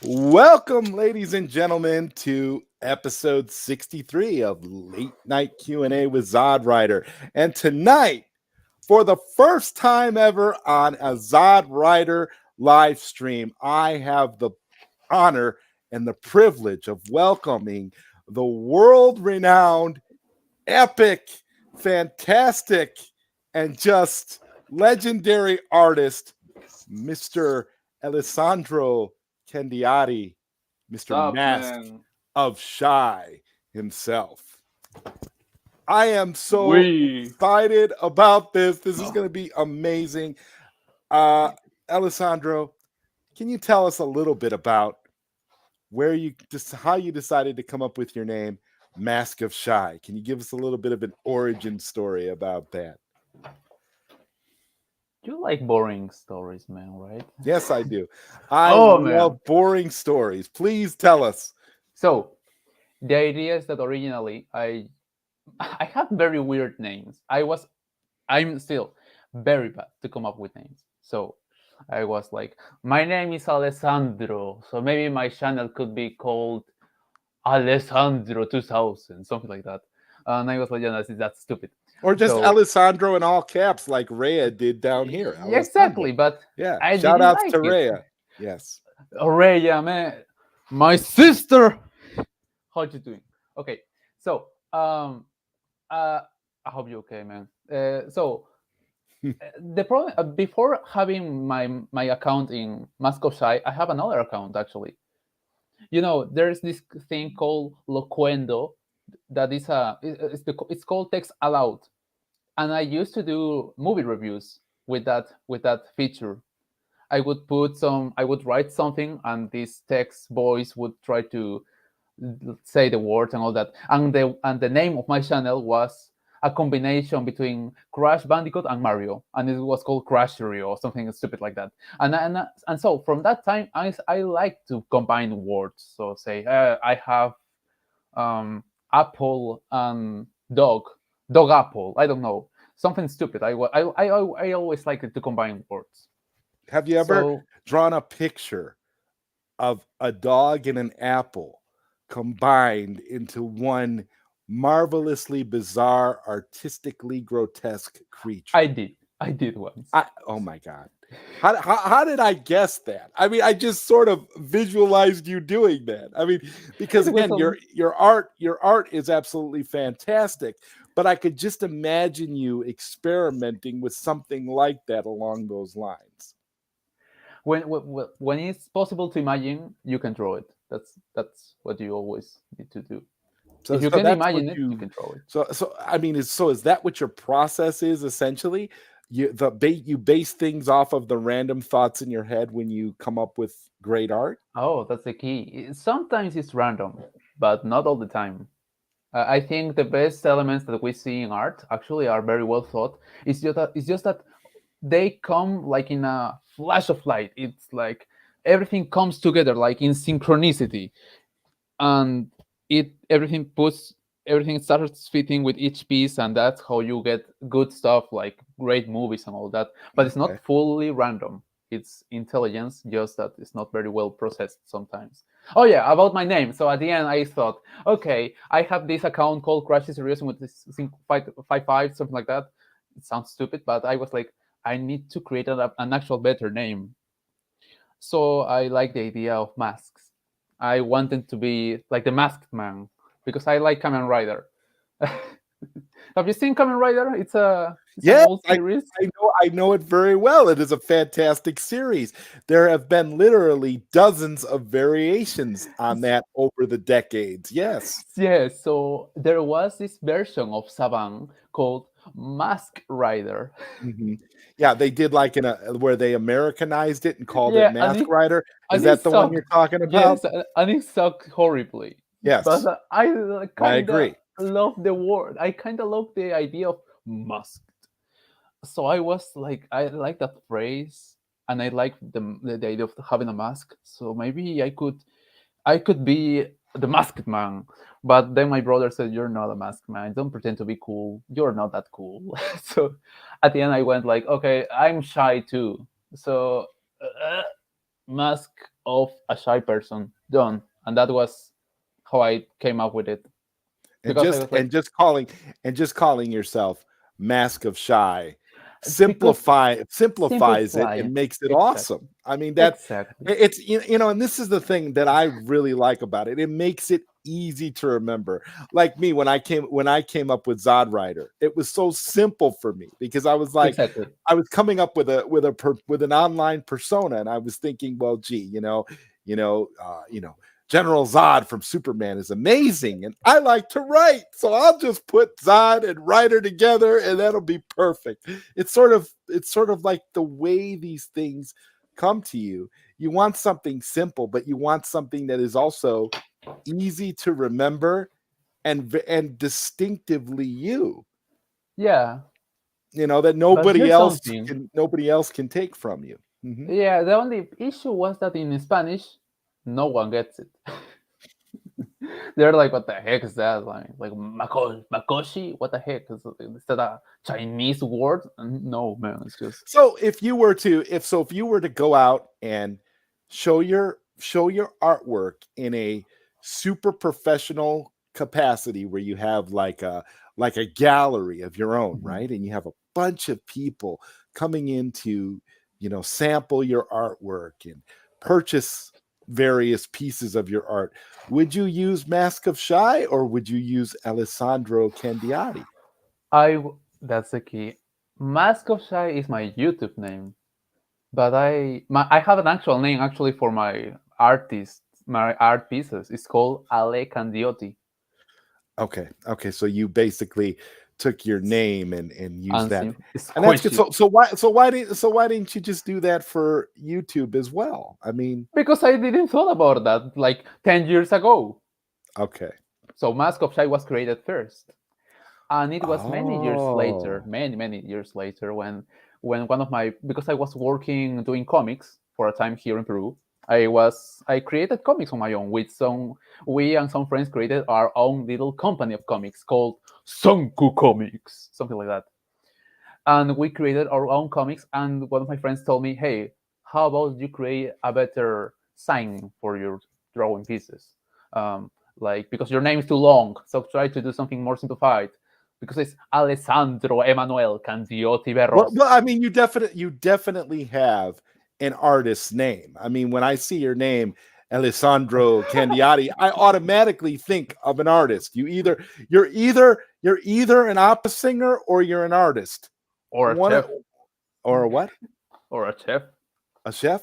Welcome, ladies and gentlemen, to episode 63 of Late Night Q&A with ZodWriter. And tonight, for the first time ever on a ZodWriter live stream, I have the honor and the privilege of welcoming the world-renowned, epic, fantastic, and just legendary artist, Mr. Alessandro Candiotti, What's Mr. up, Mask man? of Shy himself. I am so We. excited about this. This is going to be amazing. Alessandro, can you tell us a little bit about how you decided to come up with your name, Mask of Shy? Can you give us a little bit of an origin story about that? You like boring stories, man, right? Yes, I do. I Oh, love man. boring stories. Please tell us. So, the idea is that originally I had very weird names. I'm still very bad to come up with names. So, I was like, my name is Alessandro, so maybe my channel could be called Alessandro 2000, something like that. And I was like, yeah, that's stupid. Or just So, Alessandro in all caps, like Rhea did down here. yeah, Alessandro. exactly, but Yeah. I Shout didn't outs like to it. Rhea. Yes. Aurelia, man, my sister. How you doing? Okay, so I hope you're okay, man. The problem before having my account in Maskofshy, I have another account actually. There's this thing called Loquendo that is it's called text aloud, and I used to do movie reviews with that feature. I would write something, and this text voice would try to say the words and all that. And the name of my channel was a combination between Crash Bandicoot and Mario, and it was called Crashery or something stupid like that. And so from that time, I like to combine words. So say I have apple and dog apple. I don't know, something stupid. I always like it to combine words. Have you ever So drawn a picture of a dog and an apple combined into one marvelously bizarre, artistically grotesque creature? I did once. Oh my God. How did I guess that? I mean, I just sort of visualized you doing that. I mean, because It was again, some your art is absolutely fantastic, but I could just imagine you experimenting with something like that along those lines. when it's possible to imagine, you can draw it. That's what you always need to do. So, If you so can that's what imagine it, you you. can draw it. So I mean, is that what your process is essentially? You base things off of the random thoughts in your head when you come up with great art. Oh, that's the key. Sometimes it's random, but not all the time. I think the best elements that we see in art actually are very well thought. It's just that they come like in a flash of light. It's like everything comes together like in synchronicity, and it everything starts fitting with each piece, and that's how you get good stuff like great movies and all that. But it's Okay. not fully random. It's intelligence, just that it's not very well processed sometimes. Oh yeah, about my name. So at the end I thought, okay, I have this account called Crash Serious with this 555 something like that. It sounds stupid, but I was like, I need to create an actual better name. So I like the idea of masks. I wanted to be like the Masked Man because I like Kamen Rider. Have you seen Kamen Rider? It's an Yes, old series. I know it very well. It is a fantastic series. There have been literally dozens of variations on that over the decades. Yes. Yes, so there was this version of Saban called Mask Rider. Mhm. Yeah, they did like in a where they Americanized it and called it Yeah, Mask Rider. Is and it that the one sucked. you're talking about? Yes, and it sucked horribly. Yes, But I I kind of agree. love the word. I kind of love the idea of mask. So I was like, I like that phrase, and I like the idea of having a mask. So maybe I could be the masked man. But then my brother said, "You're not a masked man. Don't pretend to be cool. You're not that cool." So at the end, I went like, "Okay, I'm shy too." So uh, mask of a shy person done, and that was how I came up with it and because I just was like, and just calling and just calling yourself Mask of Shy because simplifies it simplify it and makes it exactly, awesome. I mean that exactly, it's you know, and this is the thing that I really like about it. It makes it easy to remember. Like me when I came up with ZodWriter, it was so simple for me because I was like exactly, I was coming up with with an online persona, and I was thinking, well, gee, General Zod from Superman is amazing, and I like to write, so I'll just put Zod and writer together, and that'll be perfect. It's sort of like the way these things come to you. You want something simple, but you want something that is also easy to remember and distinctively you. yeah. You know that But here's something. nobody else can take from you. Mhm. Yeah, the only issue was that in Spanish, no one gets it. They're like, "What the heck is that?" Like Makoshi. What the heck is that? A Chinese word? No, man. It's just So if you were to go out and show your artwork in a super professional capacity where you have like a gallery of your own, Mhm. right? And you have a bunch of people coming in to, sample your artwork and purchase various pieces of your art. Would you use Mask of Shy or would you use Alessandro Candiotti? That's the key. Maskofshy is my YouTube name, but I have an actual name actually for my art pieces. It's called Ale Candiotti. Okay. Okay. So you basically took your name and used And that. And that's good. squishy. So why didn't you just do that for YouTube as well? I mean, Because I didn't thought about that like 10 years ago. okay. So Mask of Shy was created first. And it was many years later, Oh. many years later, when one of my because I was working doing comics for a time here in Peru. I created comics on my own with some we and some friends created our own little company of comics called Sunku Comics, something like that. And we created our own comics. And one of my friends told me, "Hey, how about you create a better sign for your drawing pieces? Like because your name is too long, so try to do something more simplified. Because it's Alessandro Emanuel Candiotti Berros." Well, I mean, you definitely have an artist's name. I mean, when I see your name, Alessandro Candiotti, I automatically think of an artist. You're either an opera singer or you're an artist. Or a One chef, or a what? or a chef. A chef?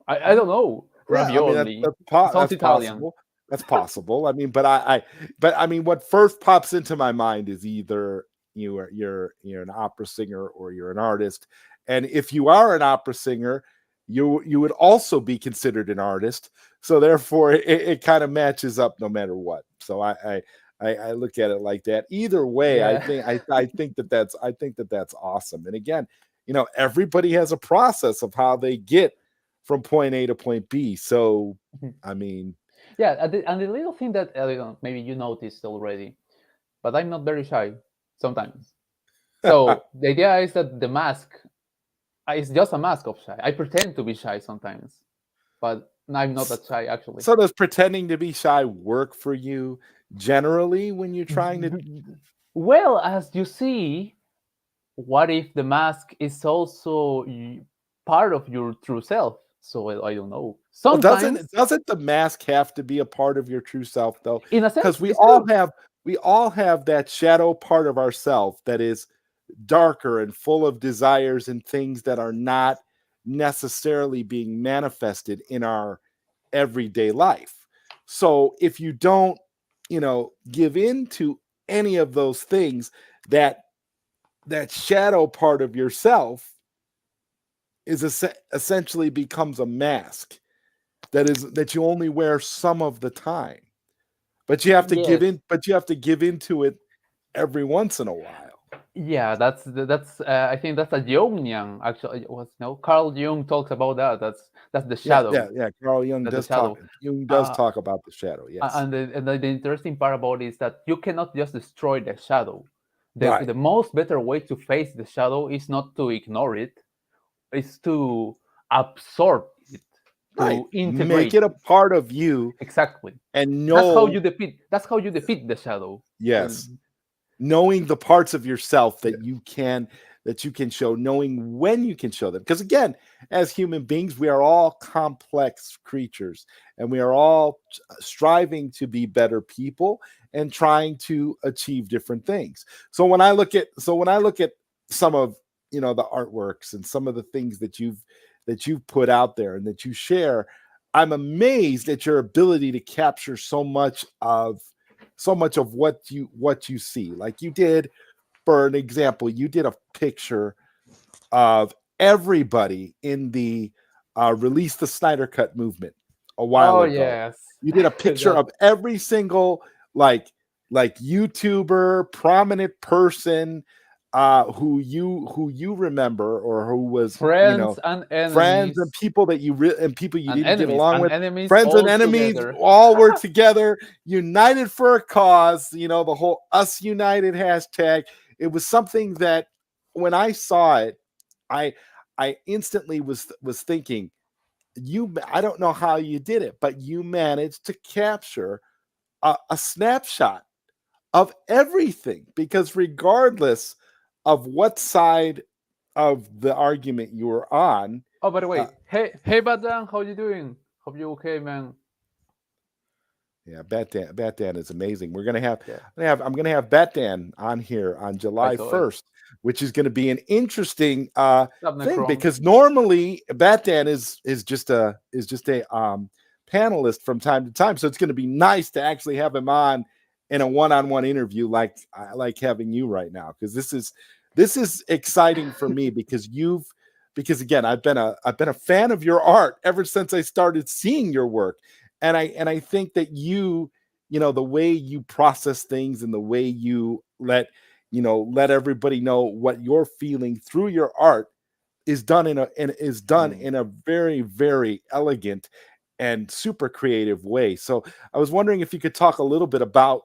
I don't know. Yeah, I mean Ravioli. Sounds that's Italian. possible. That's possible. I mean, but I mean, what first pops into my mind is either you're an opera singer or you're an artist. And if you are an opera singer, you would also be considered an artist. So therefore, it kind of matches up no matter what. So I look at it like that. Either way, Yeah. I think that that's awesome. And again, everybody has a process of how they get from point A to point B. So, I mean, Yeah, and the little thing that maybe you noticed already, but I'm not very shy sometimes. So the idea is that the mask is just a mask of shy. I pretend to be shy sometimes, but I'm not that shy actually. so does pretending to be shy work for you generally when you're trying to? Well, as you see, what if the mask is also part of your true self? So I don't know. Well, Sometimes, doesn't the mask have to be a part of your true self though? in a Because sense, it's true. we all have that shadow part of ourself that is darker and full of desires and things that are not necessarily being manifested in our everyday life. So if you don't, give in to any of those things, that shadow part of yourself essentially becomes a mask that you only wear some of the time. But you have to give Yes. in, to it every once in a while. Yeah, that's I think that's a Jungian actually. Was no Carl Jung talks about that. That's the Yeah, shadow. yeah. Carl Jung That's the does talk. shadow. Jung does Uh, talk about the shadow. Yes. and the interesting part about it is that you cannot just destroy the shadow. Right. The most better way to face the shadow is not to ignore it, is to absorb it. Right. to Make integrate. it a part of you Exactly. and That's how know, you defeat. That's how you defeat the shadow. Well, yes, knowing the parts of yourself yeah. that you can show, knowing when you can show them. Because again, as human beings, we are all complex creatures and we are all striving to be better people and trying to achieve different things. So when I look at some of, the artworks and some of the things that you've put out there and that you share, I'm amazed at your ability to capture so much of what you see. Like you did, for an example, you did a picture of everybody in the release the Snyder Cut movement a while Oh ago. yes. You did a picture That of every single like YouTuber, prominent person who you remember, or who was, friends and friends and enemies people you and didn't get enemies along and with, enemies friends and all enemies together. all were together, united for a cause, the whole us united hashtag. It was something that, when I saw it, I I instantly was thinking, I don't know how you did it, but you managed to capture a snapshot of everything, because regardless of what side of the argument you were on, Oh, by the uh, way, hey, Badan, how you doing? Hope you okay, man. yeah, Batdan is amazing. We're gonna have, Yeah, I'm gonna have Batdan on here on I July saw it. 1st, which is gonna be an interesting thing, Subnecron. because normally Batdan is just a panelist from time to time. So it's gonna be nice to actually have him on in a one-on-one interview, like I like having you right now, because this is exciting for me, because again, I've been a fan of your art ever since I started seeing your work. And I think that the way you process things and the way you let everybody know what you're feeling through your art is done Mm. in a very, very elegant and super creative way. So I was wondering if you could talk a little bit about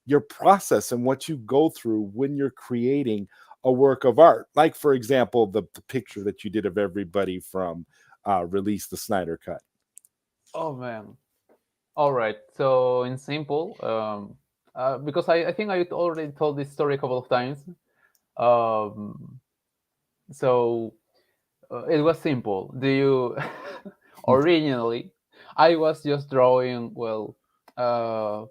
your process and what you go through when you're creating a work of art. Like, for example, the picture that you did of everybody from Release the Snyder Cut. Oh man. All right. So in simple, because I think I already told this story a couple of times. Um, so it was simple. Do you originally? I was just drawing uh,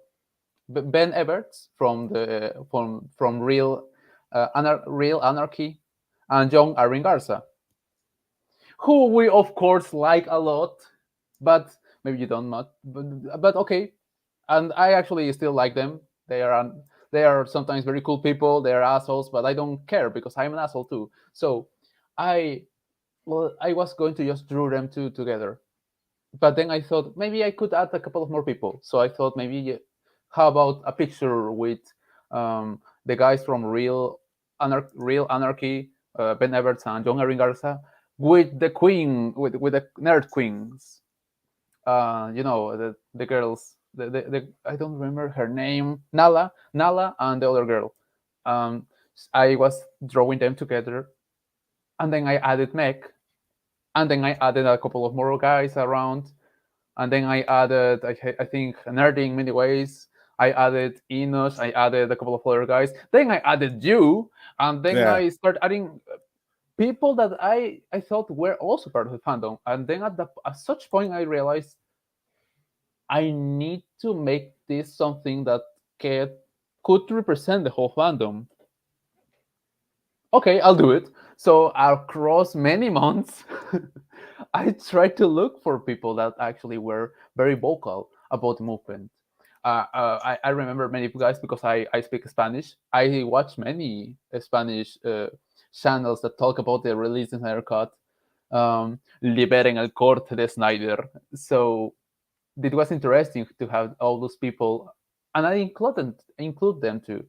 Ben Everts from Real Anarchy, and John Aaron Garza, who we of course like a lot, but maybe you don't much. But okay, and I actually still like them. They are sometimes very cool people. They are assholes, but I don't care because I'm an asshole too. So I I was going to just draw them two together, but then I thought maybe I could add a couple of more people. So I thought maybe how about a picture with the guys from Real Anarchy, Ben Everts and John Aaron Garza, with the queen, with the nerd queens. The girls. The I don't remember her name. Nala, and the other girl. Um, I was drawing them together, and then I added Meg, and then I added a couple of more guys around, and then I added, I think, Nerdy in many ways. I added Enos. I added a couple of other guys. Then I added you, and then Yeah. I started adding people that I thought were also part of the fandom. And then at such point, I realized I need to make this something that could represent the whole fandom. Okay, I'll do it. So across many months, I tried to look for people that actually were very vocal about the movement. I remember many guys because I speak Spanish. I watch many Spanish channels that talk about the release in Snyder Cut, liberen el corte de Snyder. So it was interesting to have all those people, and I include them too.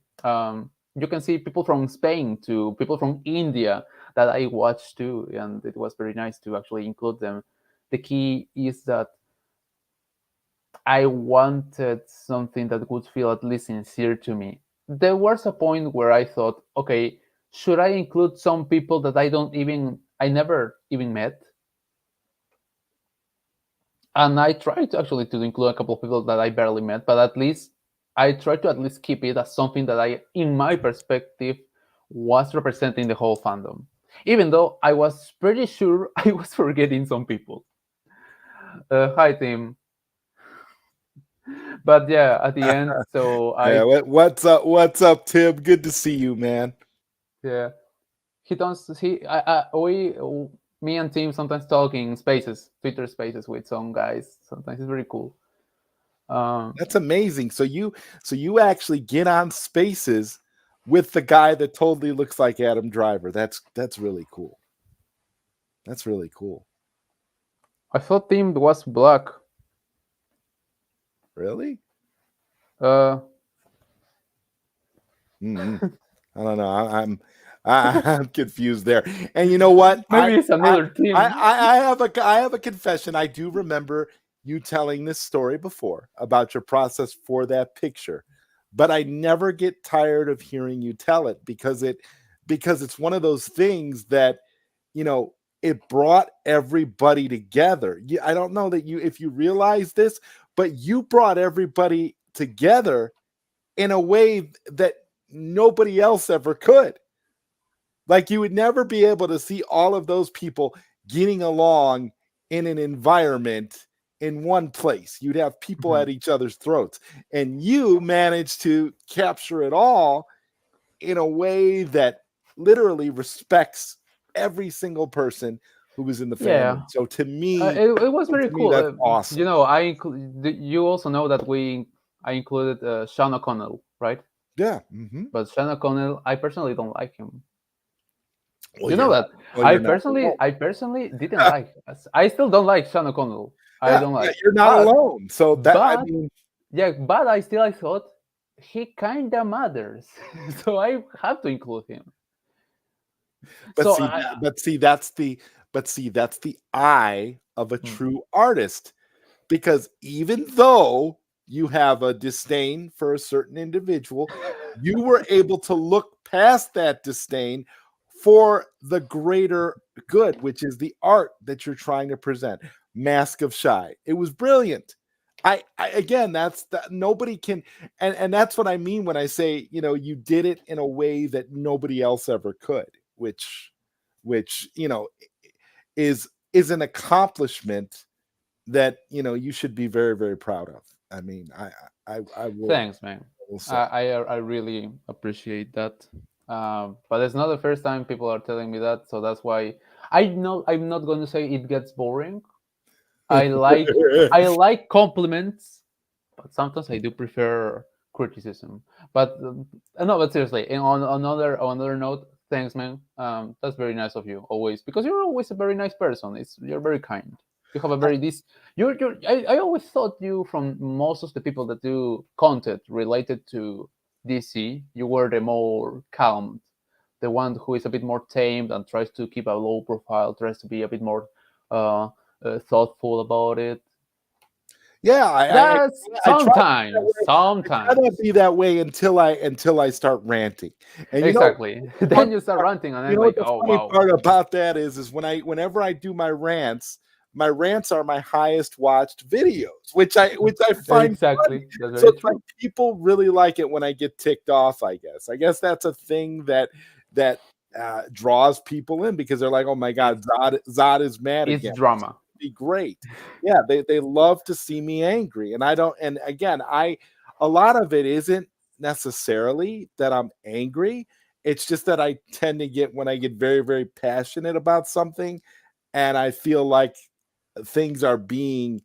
You can see people from Spain to people from India that I watched too, and it was very nice to actually include them. The key is that I wanted something that would feel at least sincere to me. There was a point where I thought, okay, should I include some people that I never even met? And I try to actually to include a couple of people that I barely met, but at least I try to at least keep it as something that I, in my perspective, was representing the whole fandom. Even though I was pretty sure I was forgetting some people. Hi, team. But yeah, at the end, so Yeah, I, what's up? What's up, Tim? Good to see you, man. yeah, he don't he we me and Tim sometimes talk in spaces, Twitter spaces with some guys. Sometimes it's very cool. Um, That's amazing. So you actually get on Spaces with the guy that totally looks like Adam Driver. That's really cool. That's really cool. I thought Tim was black. Really? Uh, Mm-hmm. I don't know. I'm confused there. And you know what? maybe it's I another Tim. I have a confession. I do remember you telling this story before about your process for that picture, but I never get tired of hearing you tell it because it's one of those things that you know it brought everybody together. I don't know that you if you realize this, but you brought everybody together in a way that nobody else ever could. Like you would never be able to see all of those people getting along in an environment in one place. You'd have people Mhm. at each other's throats. And you managed to capture it all in a way that literally respects every single person who was in the family. Yeah, So it was very to me cool. that's awesome. You also know that I included Sean O'Connell, right? Yeah. Mm-hmm. But Sean O'Connell, I personally don't like him. Well, You know that you're not alone. I personally didn't like. I still don't like Sean O'Connell. I Yeah, don't yeah, like, you're not but alone. So that I but mean, yeah, but I thought he kinda matters, so I have to include him. but So see, that's the eye of a mm, true artist. Because even though you have a disdain for a certain individual, you were able to look past that disdain for the greater good, which is the art that you're trying to present. Mask of Shy. It was brilliant. I again, that's that nobody can, and that's what I mean when I say, you did it in a way that nobody else ever could, which is an accomplishment that you should be very very proud of. I mean, I thanks, man. will say. I really appreciate that. But it's not the first time people are telling me that, so that's why I know I'm not going to say it gets boring. I like I like compliments, but sometimes I do prefer criticism. But no, but seriously, and on another note, thanks, man. That's very nice of you always, because you're always a very nice person. You're very kind. You have a very this. I always thought you, from most of the people that do content related to DC, you were the more calm, the one who is a bit more tamed and tries to keep a low profile, tries to be a bit more uh, thoughtful about it. Yeah, That's I try to be that sometimes, way. I try to sometimes. be that way until I start ranting. And Exactly. the Then funny you start part, ranting, and you I'm know what like, the oh funny wow. part about that is whenever I do my rants are my highest watched videos, which I find funny. Exactly. That's So very it's like true. people really like it when I get ticked off, I guess. I guess that's a thing that draws people in because they're like, "Oh my It's god, Zod is mad it's again." drama. Be great. Yeah, they love to see me angry. And I don't and again, I a lot of it isn't necessarily that I'm angry. It's just that I tend to get when I get very, very passionate about something and I feel like things are being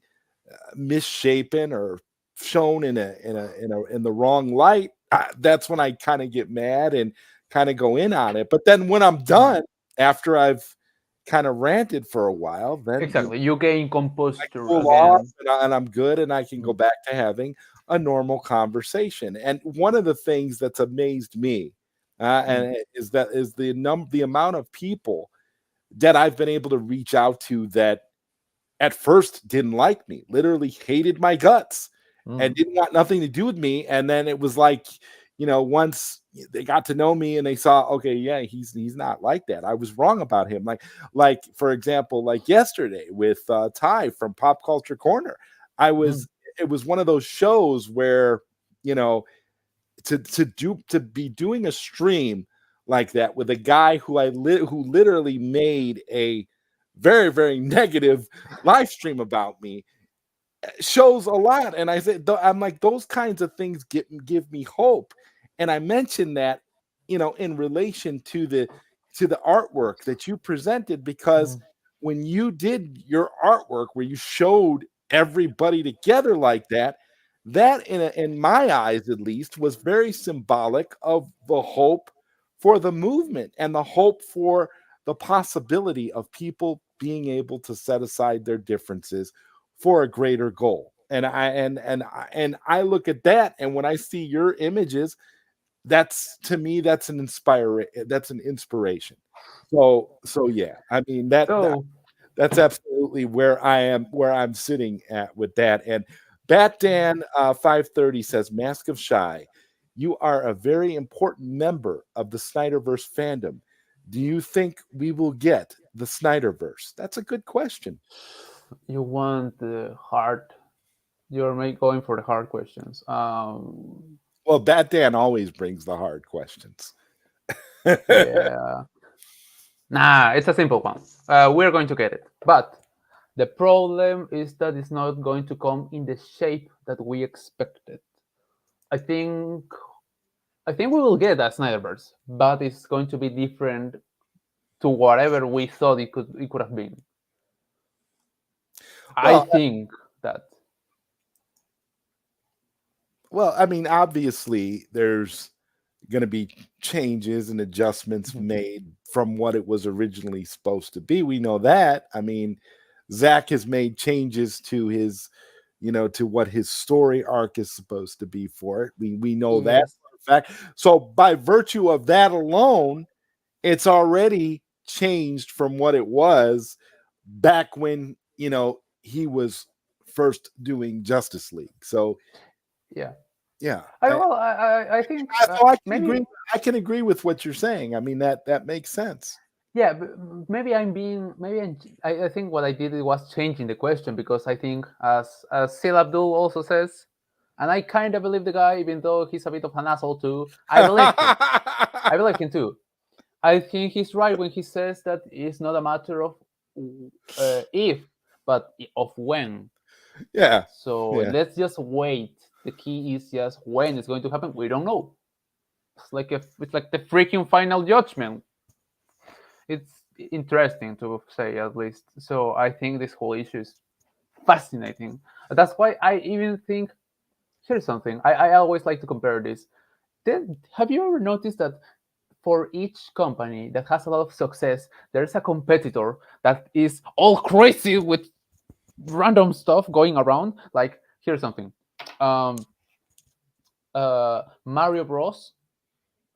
misshapen or shown in the wrong light, that's when I kind of get mad and kind of go in on it. But then when I'm Mhm. done, after I've kind of ranted for a while, then Exactly. You gain I composure cool off again. and I'm good and I can go Mhm. back to having a normal conversation. And one of the things that's amazed me Mhm. and is the amount of people that I've been able to reach out to that at first didn't like me, literally hated my guts and Mhm. didn't want nothing to do with me. And then it was like, once, they got to know me and they saw, okay, yeah, he's not like that. I was wrong about him. Like for example, like yesterday with Ty from Pop Culture Corner, I was Mm. it was one of those shows where, you know, to be doing a stream like that with a guy who literally made a very, very negative live stream about me shows a lot. And I said, I'm like, those kinds of things give me hope. And I mentioned that, in relation to the artwork that you presented, because Mm. when you did your artwork where you showed everybody together like that, that in my eyes at least was very symbolic of the hope for the movement and the hope for the possibility of people being able to set aside their differences for a greater goal. And I look at that, and when I see your images, that's, to me, that's an inspiration. So yeah, I mean So that's absolutely where I'm sitting at with that. And Batdan 530 says, Mask of Shy, you are a very important member of the Snyderverse fandom. Do you think we will get the Snyderverse? That's a good question. you want the hard. You're going for the hard questions. Well, Batdan always brings the hard questions. Yeah. Nah, it's a simple one. We're going to get it, but the problem is that it's not going to come in the shape that we expected. I think I think we will get a Snyderverse, but it's going to be different to whatever we thought it could have been. I well, think that. well, I mean, obviously, there's going to be changes and adjustments made from what it was originally supposed to be. We know that. I mean, Zach has made changes to to what his story arc is supposed to be for it. We know that Yes. for a fact. So by virtue of that alone, it's already changed from what it was back when, he was first doing Justice League. So Yeah. yeah, I well, I think so I can agree. maybe I can agree with what you're saying. I mean, that makes sense. yeah. Maybe I'm being maybe I think what I did was changing the question because I think as Sil Abdul also says, and I kind of believe the guy even though he's a bit of an asshole too. I believe him. I believe him too. I think he's right when he says that it's not a matter of if, but of when. Yeah, So yeah. let's just wait. The key is just when it's going to happen. We don't know. It's like the freaking final judgment. It's interesting to say at least. So I think this whole issue is fascinating. That's why I even think here's something. I always like to compare this. Have you ever noticed that for each company that has a lot of success, there's a competitor that is all crazy with random stuff going around? Like here's something. Um, Mario Bros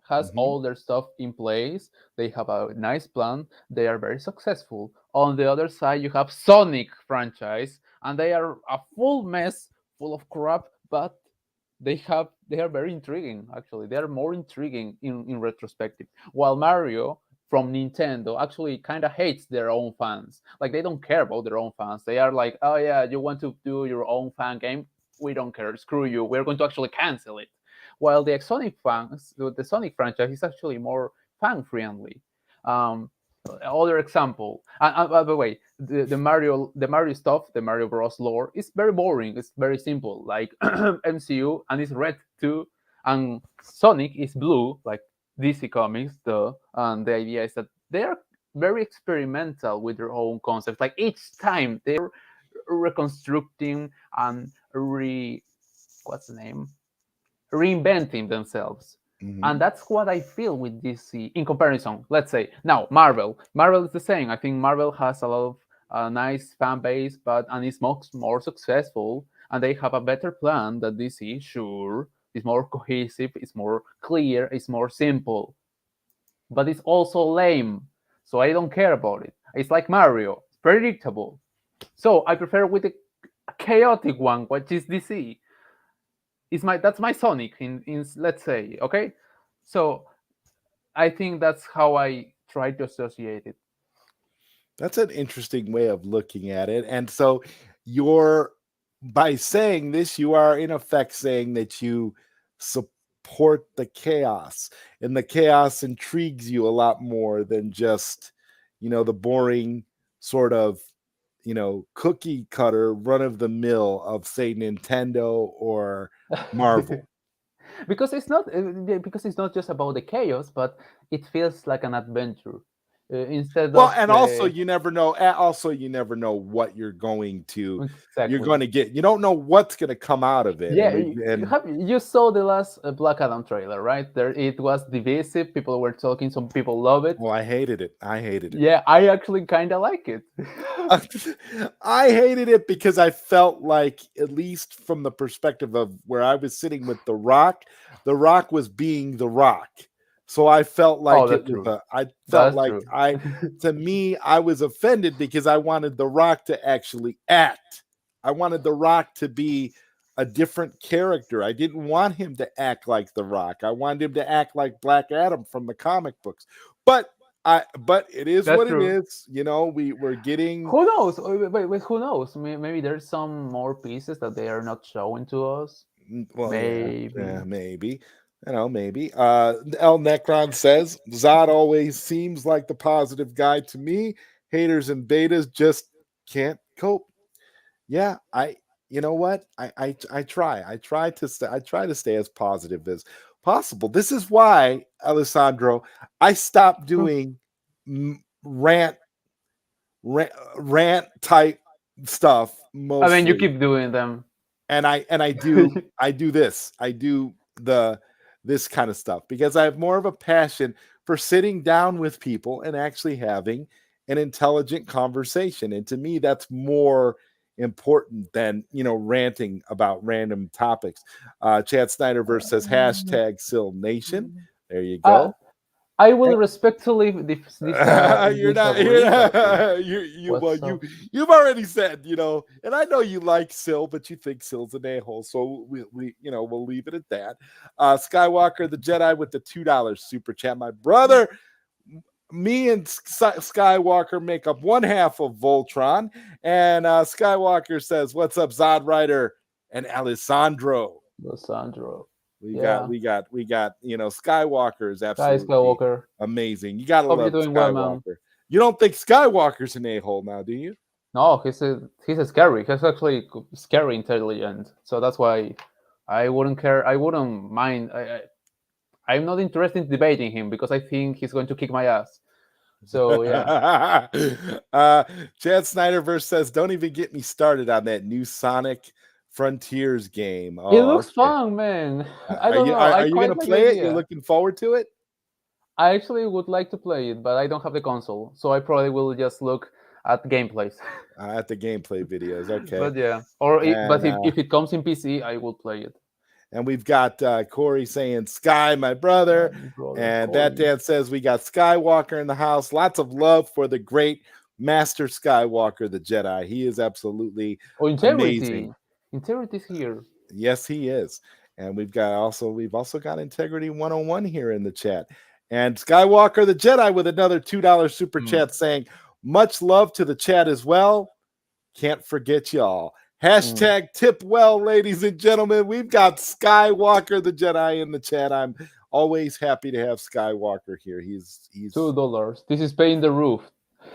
has Mhm. all their stuff in place. They have a nice plan. They are very successful. On the other side, you have Sonic franchise, and they are a full mess, full of crap. But they are very intriguing. Actually, they are more intriguing in retrospective. While Mario from Nintendo actually kind of hates their own fans. Like they don't care about their own fans. They are like, oh yeah, you want to do your own fan game? We don't care. Screw you. We're going to actually cancel it while the Sonic fans, the Sonic franchise is actually more fan friendly. Um, Other example, and by the way, the Mario stuff, the Mario Bros lore is very boring. It's very simple, like MCU, and it's red too, and Sonic is blue, like DC Comics. And the idea is that they are very experimental with their own concepts. Like each time they're reconstructing and what's the name reinventing themselves. And Mhm. that's what I feel with DC in comparison. Let's say now Marvel. Marvel is the same. I think Marvel has a lot of nice fan base, but and is much more successful, and they have a better plan than DC. Sure, it's more cohesive, it's more clear, it's more simple, but it's also lame. So I don't care about it. It's like Mario, it's predictable. So I prefer with the chaotic one, which is DC. That's my Sonic in let's say, okay. So I think that's how I try to associate it. That's an interesting way of looking at it. And so you're by saying this, you are in effect saying that you support the chaos, and the chaos intrigues you a lot more than just, the boring sort of, cookie cutter run of the mill of say Nintendo or Marvel. Because it's not just about the chaos, but it feels like an adventure instead Well, of and also the you never know. Also, you never know what you're exactly. going to get. You don't know what's going to come out of it, Yeah, and you saw the last Black Adam trailer, right? There, it was divisive. People were talking. Some people love it. I hated it. I hated it. Yeah, I actually kind of like it. I hated it because I felt like, at least from the perspective of where I was sitting with The Rock was being The Rock. So I felt Oh, like that's true. I felt That's like true. to me, I was offended because I wanted The Rock to actually act. I wanted The Rock to be a different character. I didn't want him to act like The Rock. I wanted him to act like Black Adam from the comic books. But but it is That's what it true. is. We're getting. Who knows? Wait, who knows? Maybe there's some more pieces that they are not showing to us. Well, yeah, Maybe. maybe. Maybe. El Necron says Zod always seems like the positive guy to me. Haters and betas just can't cope. Yeah, you know what? I try. I try to stay as positive as possible. This is why, Alessandro, I stopped doing rant rant type stuff I mean, you mostly, keep doing them. and I do this. I do the this kind of stuff because I have more of a passion for sitting down with people and actually having an intelligent conversation. And to me, that's more important than ranting about random topics. Chad Snyderverse says hashtag Sil Nation. There you Uh, go. I will respectfully You're not disagree, but you well what's up? you've already said, and I know you like Sil, but you think Sil's an a-hole, so we'll leave it at that. Skywalker the Jedi with the $2 super chat. My brother, me and Skywalker make up one half of Voltron, and Skywalker says, "What's up, ZodWriter and Alessandro?" Alessandro. We got, Yeah. we got, we got. Skywalker is Hi, absolutely Skywalker. amazing. You gotta Hope you're love doing well, man. Skywalker. You don't think Skywalker's an a-hole now, do you? No, he's a scary. He's actually scary intelligent. So that's why I wouldn't care. I wouldn't mind. I'm not interested in debating him because I think he's going to kick my ass. So yeah, Chad Snyderverse says, "Don't even get me started on that new Sonic Frontiers game." it Oh, looks okay. fun, man. I Are don't you know. I are you gonna quite like the play it? You're idea. looking forward to it? I actually would like to play it, but I don't have the console, so I probably will just look at gameplays. At the gameplay videos, okay. But yeah, or And but if it comes in PC, I will play it. we've got Corey saying, "Sky, my brother," Brother and that Corey. Dan says we got Skywalker in the house. Lots of love for the great Master Skywalker, the Jedi. He is absolutely Oh, amazing. integrity. Integrity's here. Yes, he is. And we've also got Integrity 101 here in the chat. And Skywalker the Jedi with another $2 super Mm. chat saying, "Much love to the chat as well. Can't forget y'all." Mm. Hashtag tip well, ladies and gentlemen. We've got Skywalker the Jedi in the chat. I'm always happy to have Skywalker here. He's $2. This is paying the roof.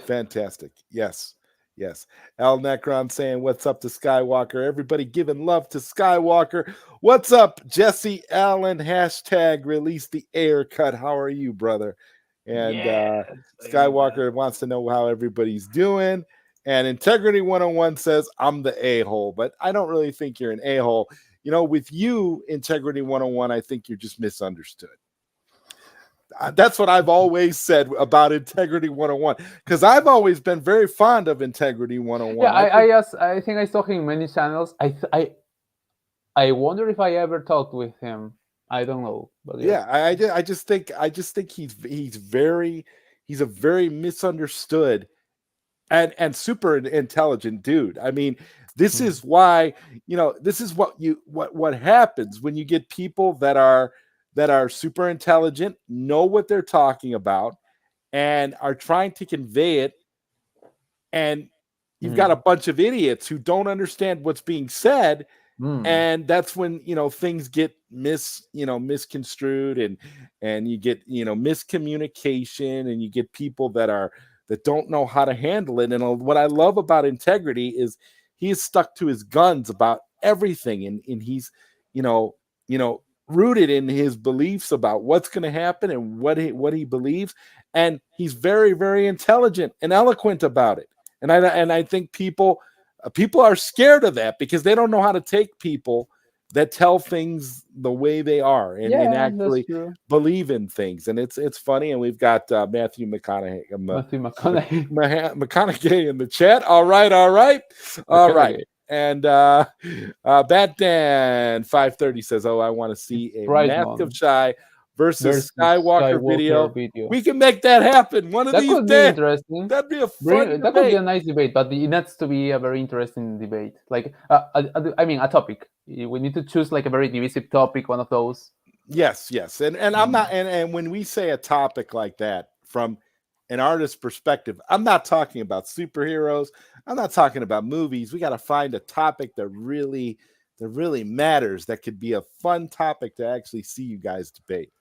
fantastic. Yes. Yes. Al Necron saying, "What's up to Skywalker?" Everybody giving love to Skywalker. What's up, Jesse Allen? Hashtag release the air cut. How are you, brother? And Yes, I'm back. Skywalker wants to know how everybody's doing. And Integrity 101 says, "I'm the a-hole," but I don't really think you're an a-hole. With you, Integrity 101, I think you're just misunderstood. That's what I've always said about Integrity 101, because I've always been very fond of Integrity Yeah, 101. I think I saw him in many channels. I wonder if I ever talked with him. I don't know, but yes. Yeah, I just think he's a very misunderstood and super intelligent dude. I mean, this Mm. is why, this is what happens when you get people that are that are super intelligent, know what they're talking about, and are trying to convey it, and you've got a Mm. bunch of idiots who don't understand what's being said, Mm. and that's when things get misconstrued, and you get miscommunication, and you get people that don't know how to handle it. And what I love about Integrity is he's stuck to his guns about everything, and he's you know rooted in his beliefs about what's going to happen and what he believes, and he's very, very intelligent and eloquent about it. And I think people are scared of that because they don't know how to take people that tell things the way they are, and Yeah, that's actually true. believe in things. And it's funny. And we've got Matthew Matthew McConaughey. McConaughey in the chat. All right, all right, all right. McConaughey. And Batman 530 says, "Oh, I want to see a Right, Mask of man. Shy versus Versus Skywalker video. Skywalker video. We can make that happen one of That these could be days. interesting. That'd be a fun That could be debate." a nice debate, but it needs to be a very interesting debate. Like, I mean, a topic. We need to choose like a very divisive topic, one of those. Yes, yes. And I'm not, and when we say a topic like that from an artist's perspective, I'm not talking about superheroes. I'm not talking about movies. We got to find a topic that really matters, that could be a fun topic to actually see you guys debate.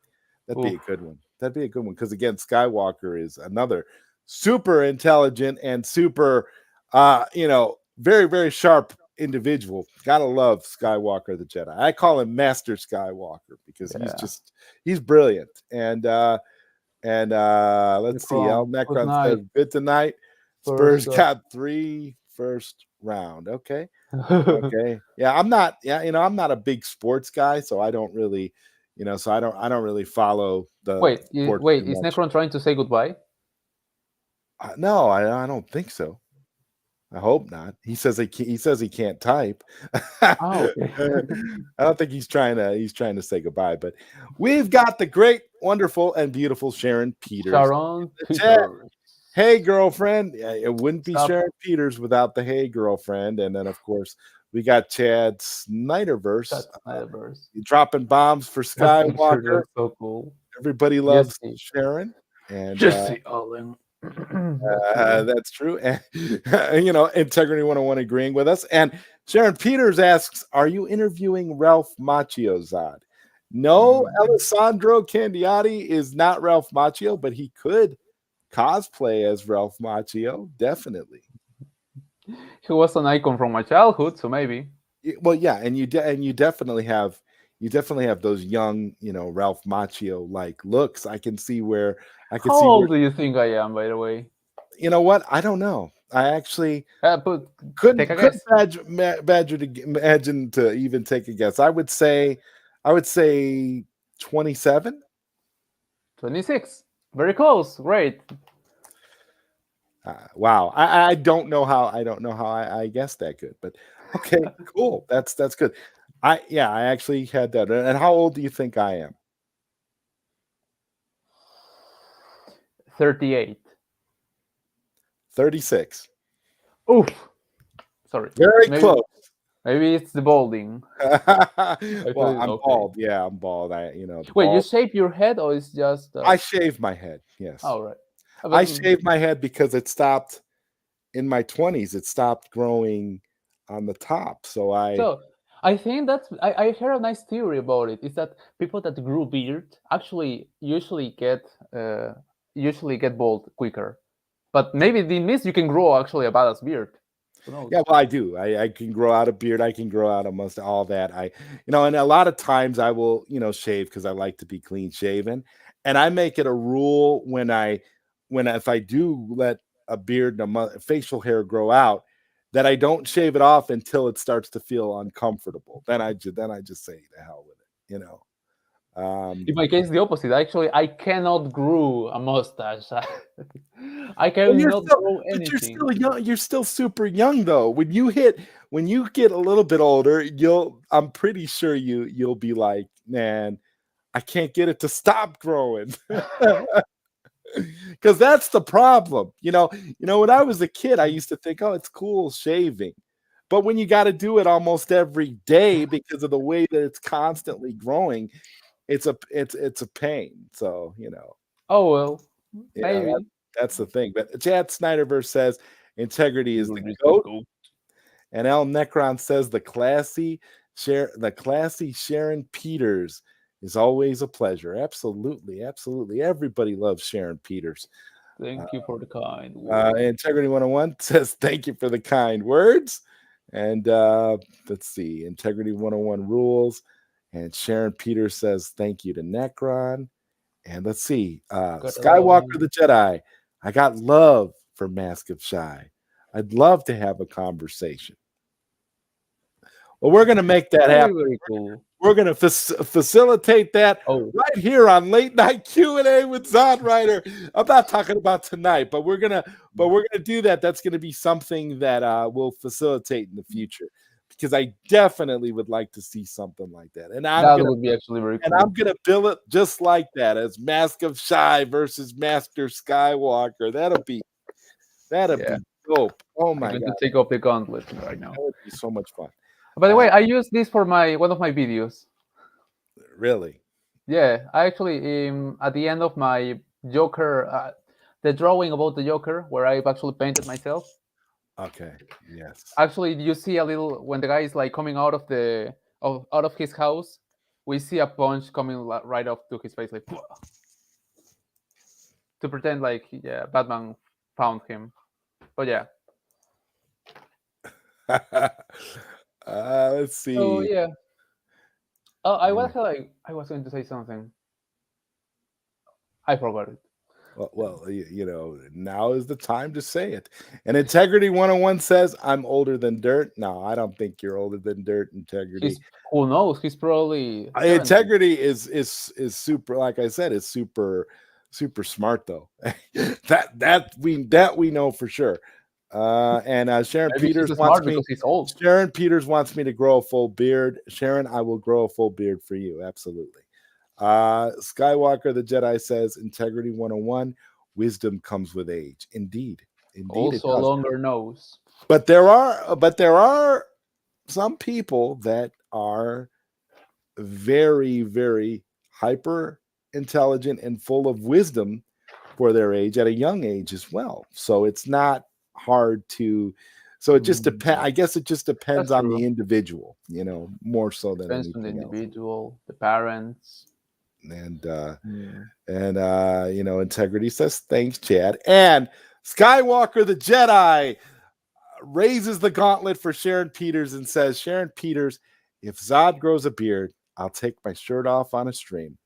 That'd be a Oof. good one. That'd be a good one because again, Skywalker is another super intelligent and super very, very sharp individual. Gotta love Skywalker the Jedi. I call him Master Skywalker because Yeah. he's brilliant. And let's see. El Necron. Good Necron says night. good tonight. Spurs First. got 3 first round. Okay. Okay. Yeah, I'm not. Yeah, I'm not a big sports guy, so I don't really, so I don't really follow the sports Wait. too Is much. Necron trying to say goodbye? No, I don't think so. I hope not. He says he can't type. Oh, okay. I don't think he's trying to say goodbye, but we've got the great, wonderful, and beautiful Sharon Peters Sharon in the chat. Peters. Hey, girlfriend. It wouldn't be Stop. Sharon Peters without the hey, girlfriend. And then, of course, we got Chad Snyderverse That's Snyderverse. dropping bombs for Skywalker. That's so cool. Everybody loves Jesse. Sharon. And Jesse Allen. that's true. And, Integrity 101 agreeing with us. And Sharon Peters asks, are you interviewing Ralph Macchio, Zod? No, Alessandro Candiotti is not Ralph Macchio, but he could cosplay as Ralph Macchio, definitely. He was an icon from my childhood, so maybe. Well, yeah, and you definitely have those young, Ralph Macchio like looks. I can see where I can How see. old do you think I am, by the way? You know what? I don't know. I actually But couldn't take a guess. badger to imagine to even take a guess. I would say 27. 26. Very close. Great. Wow. I don't know how I guessed that good, but okay, cool. That's good. I actually had that. And how old do you think I am? 38. 36. Oof. Sorry. Very close. Maybe it's the balding. Well, I'm okay. bald. Yeah, I'm bald. Wait, you shave your head or it's just... I shave my head. Yes. Oh, right. I shaved my head because it stopped in my 20s. It stopped growing on the top. So I think that's... I heard a nice theory about it. Is that people that grew beard actually usually get bald quicker. But maybe it means you can grow actually a badass beard. Yeah, well, I do. I can grow out a beard. I can grow out a mustache. All that. And a lot of times I will, shave because I like to be clean shaven. And I make it a rule if I do let a beard and a facial hair grow out, that I don't shave it off until it starts to feel uncomfortable. Then I just say the hell with it. In my case, the opposite. Actually, I cannot grow a mustache. I cannot grow anything. But you're still young. You're still super young, though. When you get a little bit older, I'm pretty sure you'll be like, man, I can't get it to stop growing. Because that's the problem. When I was a kid, I used to think, oh, it's cool shaving. But when you got to do it almost every day because of the way that it's constantly growing, it's a pain. So Oh well, yeah, maybe. that's the thing. But Chad Snyderverse says integrity is the You're just the goat, goat. and El Necron says the classy Sharon Peters is always a pleasure. Absolutely, absolutely. Everybody loves Sharon Peters. Thank you for the kind word. Integrity 101 says thank you for the kind words. And let's see, Integrity 101 rules. And Sharon Peters says thank you to Necron. And let's see, Gotta love Skywalker him. the Jedi. I got love for Maskofshy. I'd love to have a conversation. Well, we're going to make that Very, happen. very cool. We're going to facilitate that Oh, right here on Late Night Q&A with ZodWriter. I'm not talking about tonight, but we're gonna do that. That's gonna be something that we'll facilitate in the future because I definitely would like to see something like that. And that would be actually very I'm cool. gonna bill it just like that as Mask of Shy versus Master Skywalker. That'll be Yeah, dope. Oh I'm my going god, to take off the gauntlet right now. that would be so much fun. By the Uh, way, I use this for my one of my videos. really? Yeah, I actually at the end of my Joker, the drawing about the Joker, where I've actually painted myself. Okay. Yes. Actually, you see a little when the guy is like coming out of out of his house. We see a punch coming right up to his face, like to pretend like yeah, Batman found him. But yeah, Let's so see. yeah. Oh, Yeah. I was going to say something. I forgot it. Well, now is the time to say it. And Integrity 101 says, I'm older than dirt. No, I don't think you're older than dirt, Integrity. He's who knows? He's probably 70. Integrity is super, like I said, is super smart though. that we know for sure. And Sharon Maybe he's Peters smart wants me. because he's old. Sharon Peters wants me to grow a full beard. Sharon, I will grow a full beard for you. Absolutely. Skywalker the Jedi says integrity 101, wisdom comes with age. Indeed it Also, a does. longer nose. But there are some people that are very, very hyper intelligent and full of wisdom for their age at a young age as well. So it's not hard to. So it just depends. I guess it just depends That's on true. the individual, more so than Depends on the anything else. individual, the parents. And Mm. Integrity says thanks, Chad. And Skywalker the Jedi raises the gauntlet for Sharon Peters and says, Sharon Peters, if Zod grows a beard, I'll take my shirt off on a stream.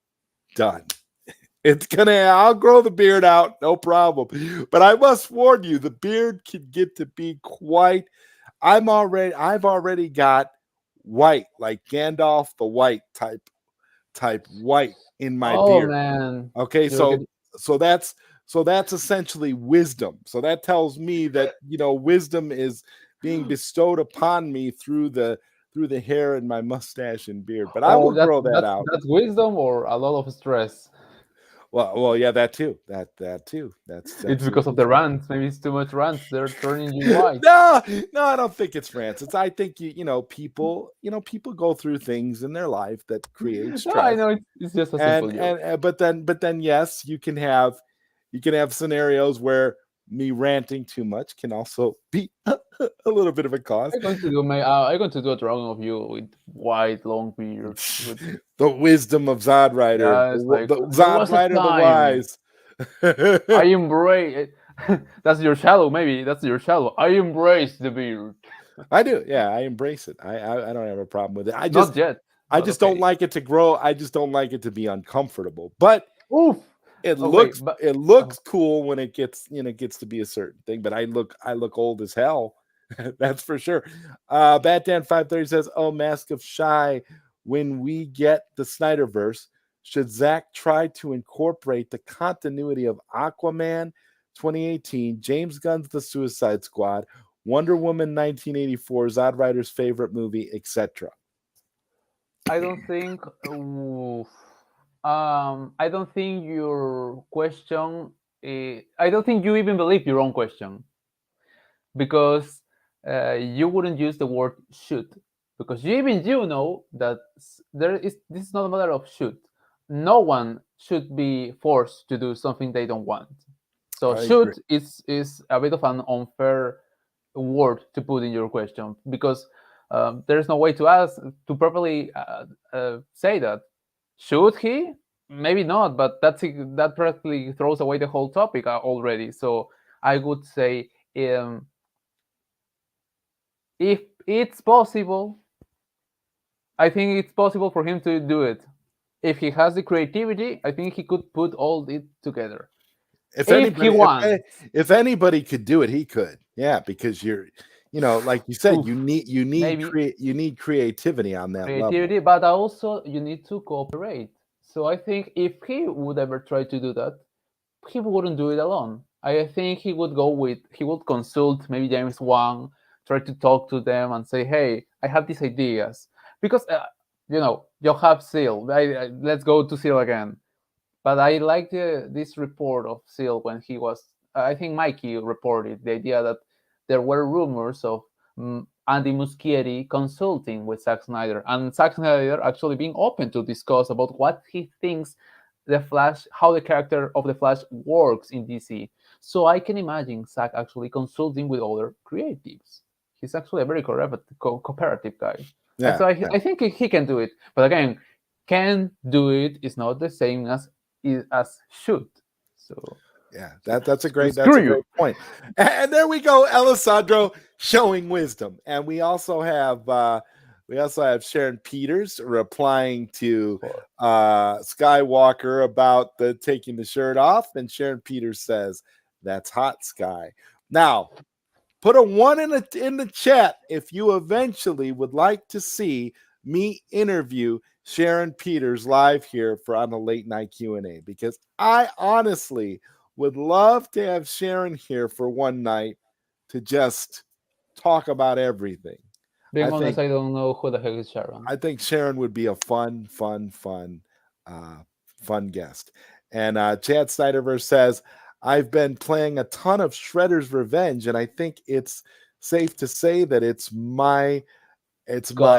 Done. I'll grow the beard out, no problem. But I must warn you, the beard can get to be quite. I've already got white, like Gandalf the White type white in my Oh beard. man. Okay, You're getting... so that's essentially wisdom. So that tells me that wisdom is being bestowed upon me through the hair and my mustache and beard. But I will grow that out. that's wisdom or a lot of stress. Well, yeah, that too. That too. That's It's because of the rants. Maybe it's too much rants. They're turning you white. no, I don't think it's rants. I think people go through things in their life that create stress. No, I know it's just a simple joke. But then yes, you can have scenarios where me ranting too much can also be a little bit of a cause. I'm going to do a drawing of you with white long beard. The wisdom of ZodWriter, Yeah, it's like the there was a ZodWriter the time. wise. I embrace it. That's your shadow, maybe. That's your shadow. I embrace the beard. I do, yeah. I embrace it. I don't have a problem with it. Not yet. I just don't like it to grow. I just don't like it to be uncomfortable. But oof. It looks cool when it gets to be a certain thing, but I look old as hell. That's for sure. Batman 530 says, "Oh, Maskofshy, when we get the Snyderverse, should Zach try to incorporate the continuity of Aquaman 2018, James Gunn's The Suicide Squad, Wonder Woman 1984, ZodWriter's favorite movie, etc." I don't think. I don't think your question. I don't think you even believe your own question, because you wouldn't use the word should, because you know that this is not a matter of should. no one should be forced to do something they don't want. So I agree. should is a bit of an unfair word to put in your question, because there's no way to ask to properly say that. Should he? Maybe not, but that practically throws away the whole topic already. So I would say, if it's possible, I think it's possible for him to do it. If he has the creativity, I think he could put all it together. If If he anybody, wants, if anybody could do it, he could. Yeah, because like you said, oof, maybe you need creativity on that level. creativity, but also you need to cooperate. So I think if he would ever try to do that, he wouldn't do it alone. I think he would consult maybe James Wan, try to talk to them and say, "Hey, I have these ideas." Because you have Seal. Let's go to Seal again. But I like this report of Seal when he was. I think Mikey reported the idea that there were rumors of Andy Muschietti consulting with Zack Snyder, and Zack Snyder actually being open to discuss about what he thinks the Flash, how the character of the Flash works in DC. So I can imagine Zack actually consulting with other creatives. He's actually a very cooperative guy. Yeah, So yeah, I think he can do it. But again, can do it is not the same as should. So, yeah. so, That's screw a you. great point. And there we go, Alessandro showing wisdom. And we also have Sharon Peters replying to Skywalker about the taking the shirt off, and Sharon Peters says, "That's hot, Sky." Now, put a one in the chat if you eventually would like to see me interview Sharon Peters live here for on the late night Q&A, because I honestly would love to have Sharon here for one night to just talk about everything. Being I honest, think I don't know who the heck is Sharon. I think Sharon would be a uh, fun guest. And Chad Snyderverse says, I've been playing a ton of Shredder's Revenge, and I think it's safe to say that it's Gotta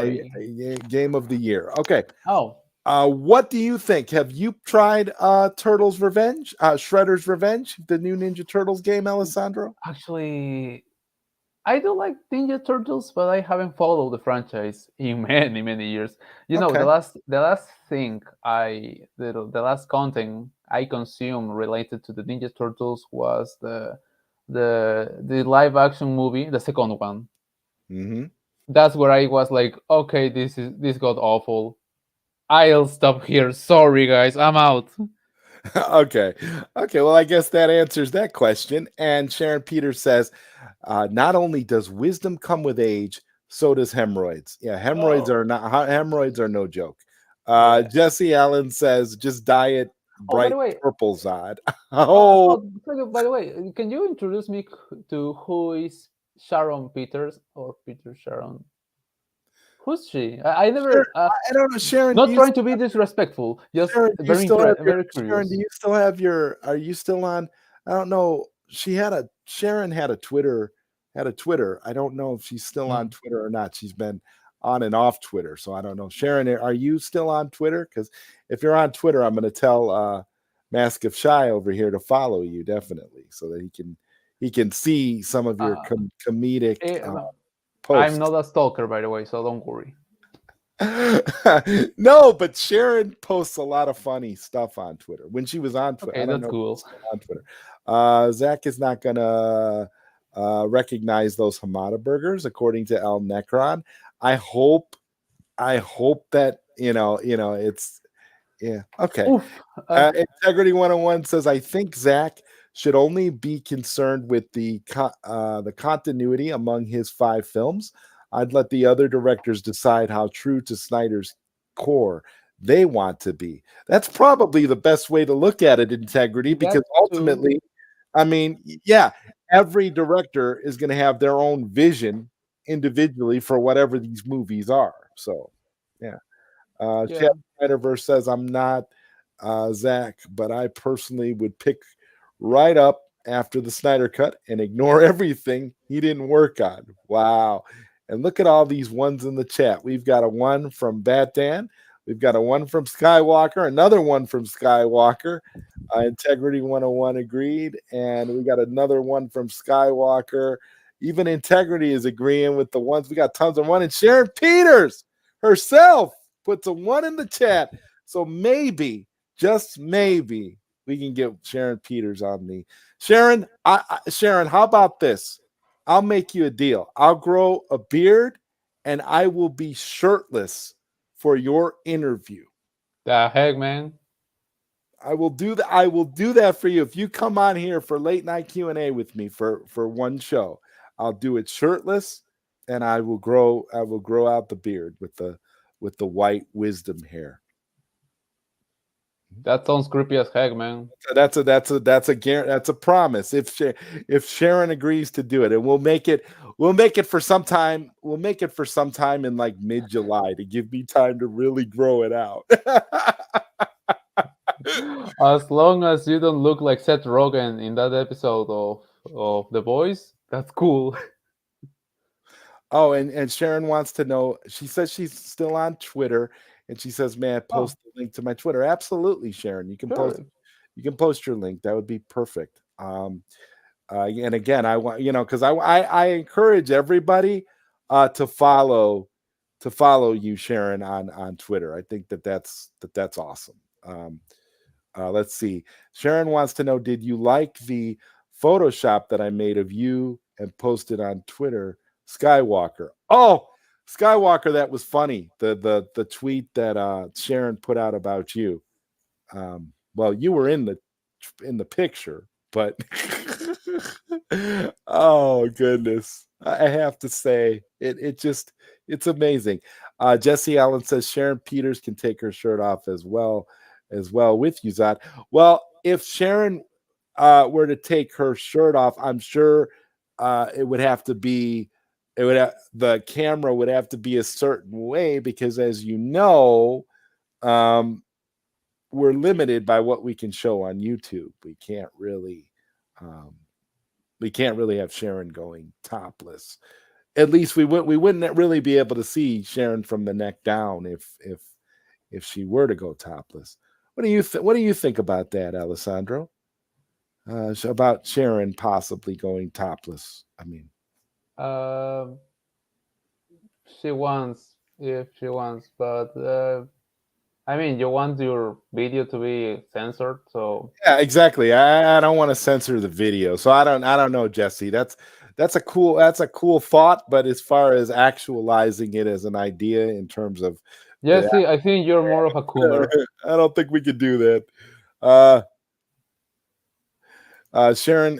my be. game of the year. Okay. Oh, What do you think? Have you tried Turtles Revenge, Shredder's Revenge, the new Ninja Turtles game, Alessandro? actually, I do like Ninja Turtles, but I haven't followed the franchise in many years. Okay. The last thing the last content I consumed related to the Ninja Turtles was the live action movie, the second one. Mm-hmm. That's where I was like, okay, this got awful. I'll stop here. Sorry, guys, I'm out. Okay. Okay. Well, I guess that answers that question. And Sharon Peters says, not only does wisdom come with age, so does hemorrhoids. Yeah, Oh, hemorrhoids are no joke. yeah. Jesse Allen says, just diet Oh, by bright the way, purple Zod. Oh, by the way, can you introduce me to who is Sharon Peters or Peter Sharon? Who's she? I Sharon, never. I don't know, Sharon. Not trying to be disrespectful, just Sharon, do you still have your very Sharon? Do curious. you still have your? Are you still on? I don't know. Sharon had a Twitter. Had a Twitter. I don't know if she's still on Mm. Twitter or not. She's been on and off Twitter, so I don't know. Sharon, are you still on Twitter? Because if you're on Twitter, I'm going to tell Maskofshy over here to follow you definitely, so that he can see some of your Uh, comedic eh, I'm posts. not a stalker, by the way, so don't worry. No, but Sharon posts a lot of funny stuff on Twitter. When she was on Twitter, I Okay, don't that's know if she's cool. still on Twitter. Zach is not gonna recognize those Hamada burgers, according to El Necron. I hope, that it's yeah okay. Oof. Uh, Integrity 101 says, I think Zach should only be concerned with the continuity among his 5 films. I'd let the other directors decide how true to Snyder's core they want to be. That's probably the best way to look at it, Integrity, because that too. ultimately, I mean, yeah, every director is going to have their own vision individually for whatever these movies are. So, yeah. Chad Yeah. Snyderverse says, I'm not Zach, but I personally would pick right up after the Snyder cut and ignore everything he didn't work on. Wow. And look at all these ones in the chat. We've got a one from Bat Dan. We've got a one from Skywalker, another one from Skywalker. Integrity 101 agreed. And we got another one from Skywalker. Even Integrity is agreeing with the ones. We got tons of one. And Sharon Peters herself puts a one in the chat. So maybe, just maybe, we can get Sharon Peters on me. Sharon, Sharon, how about this? I'll make you a deal. I'll grow a beard and I will be shirtless for your interview. The heck, man. I will do that. I will do that for you if you come on here for late night Q&A with me for one show. I'll do it shirtless, and I will grow out the beard with the white wisdom hair. That sounds creepy as heck, man. That's a promise. If Sharon agrees to do it, and we'll make it for some time. We'll make it for some time in like mid-July to give me time to really grow it out. As long as you don't look like Seth Rogen in that episode of The Boys, that's cool. Oh, and Sharon wants to know. She says she's still on Twitter, and she says, "May I post the link to my Twitter?" Absolutely, Sharon. You can post your link. That would be perfect. And again, I want because I encourage everybody to follow you, Sharon, on Twitter. I think that's awesome. Let's see. Sharon wants to know, did you like the Photoshop that I made of you and posted on Twitter? Skywalker. Oh, Skywalker, that was funny. The tweet that Sharon put out about you. Well, you were in the picture, but oh goodness. I have to say it's amazing. Jesse Allen says Sharon Peters can take her shirt off as well with you, Zod. Well, if Sharon were to take her shirt off, I'm sure it would have to be the camera would have to be a certain way because, as you know, we're limited by what we can show on YouTube. We can't really have Sharon going topless. At least we wouldn't really be able to see Sharon from the neck down if she were to go topless. What do you think about that, Alessandro? About Sharon possibly going topless. I mean, she wants, if she wants, but I mean, you want your video to be censored, so yeah, exactly. I don't want to censor the video, so I don't know, Jesse. That's a cool thought, but as far as actualizing it as an idea in terms of Jesse, I think you're more of a cooler. I don't think we could do that. Sharon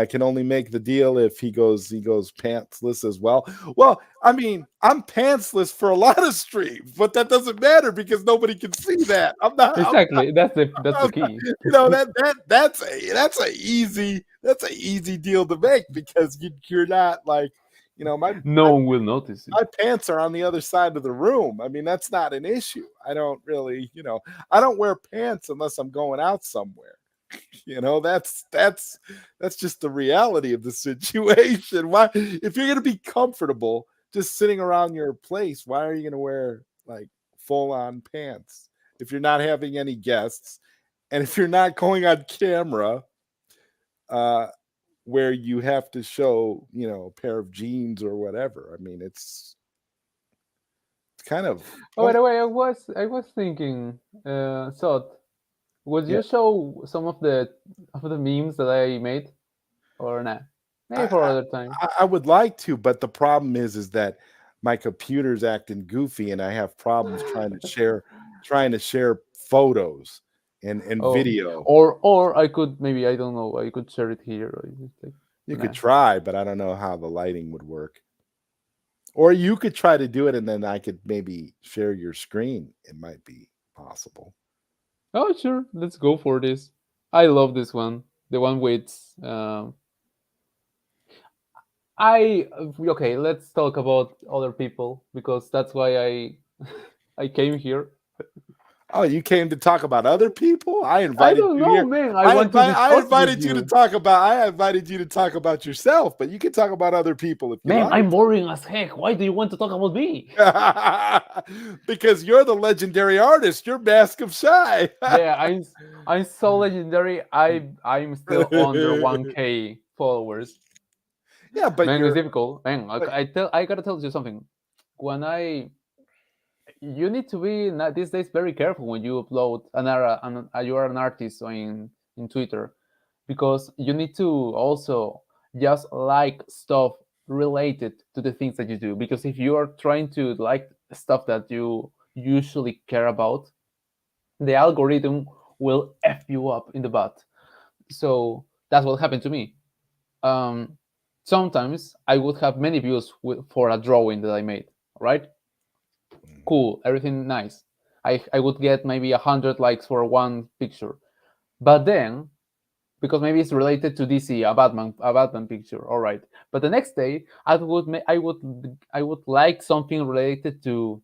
can only make the deal if he goes pantsless as well. Well, I mean, I'm pantsless for a lot of streams, but that doesn't matter because nobody can see that. I'm not exactly. That's the key. That's a easy deal to make because you're not like no one will notice it. My pants are on the other side of the room. I mean, that's not an issue. I don't really, I don't wear pants unless I'm going out somewhere. That's just the reality of the situation. Why, if you're going to be comfortable just sitting around your place, why are you going to wear like full on pants if you're not having any guests and if you're not going on camera where you have to show, a pair of jeans or whatever? I mean, it's kind of. Oh, by the way, I was thinking, so would you show some of the memes that I made, or not? Maybe for other time. I would like to, but the problem is that my computer's acting goofy, and I have problems trying to share photos and video. Or I could maybe, I don't know, I could share it here. Or you could try, but I don't know how the lighting would work. Or you could try to do it, and then I could maybe share your screen. It might be possible. Oh, sure. Let's go for this. I love this one. The one with okay, let's talk about other people because that's why I came here. Oh, you came to talk about other people? I I invited don't you know, here. man. I want to I discuss with invited you to you. talk about. I invited you to talk about yourself, but you can talk about other people if you Man, like. I'm boring as heck. Why do you want to talk about me? Because you're the legendary artist. You're Maskofshy. Yeah, I'm so legendary. I'm still under 1K followers. Yeah, but Man, it's you're difficult. Man, but I gotta tell you something. When you need to be these days very careful when you upload you are an artist in Twitter, because you need to also just like stuff related to the things that you do. Because if you are trying to like stuff that you usually care about, the algorithm will f you up in the butt. So that's what happened to me. Um, Sometimes I would have many views for a drawing that I made. Right? Cool, everything nice. I would get maybe 100 likes for one picture, but then, because maybe it's related to DC, a Batman picture, all right. But the next day, I would like something related to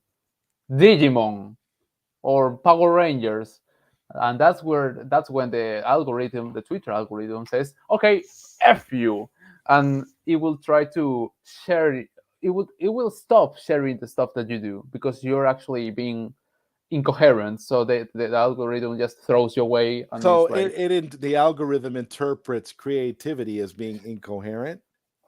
Digimon or Power Rangers, and that's when the Twitter algorithm says, okay, f you, and it will try to share it. It will stop sharing the stuff that you do because you're actually being incoherent. So the algorithm just throws you away, and so it's like, the algorithm interprets creativity as being incoherent.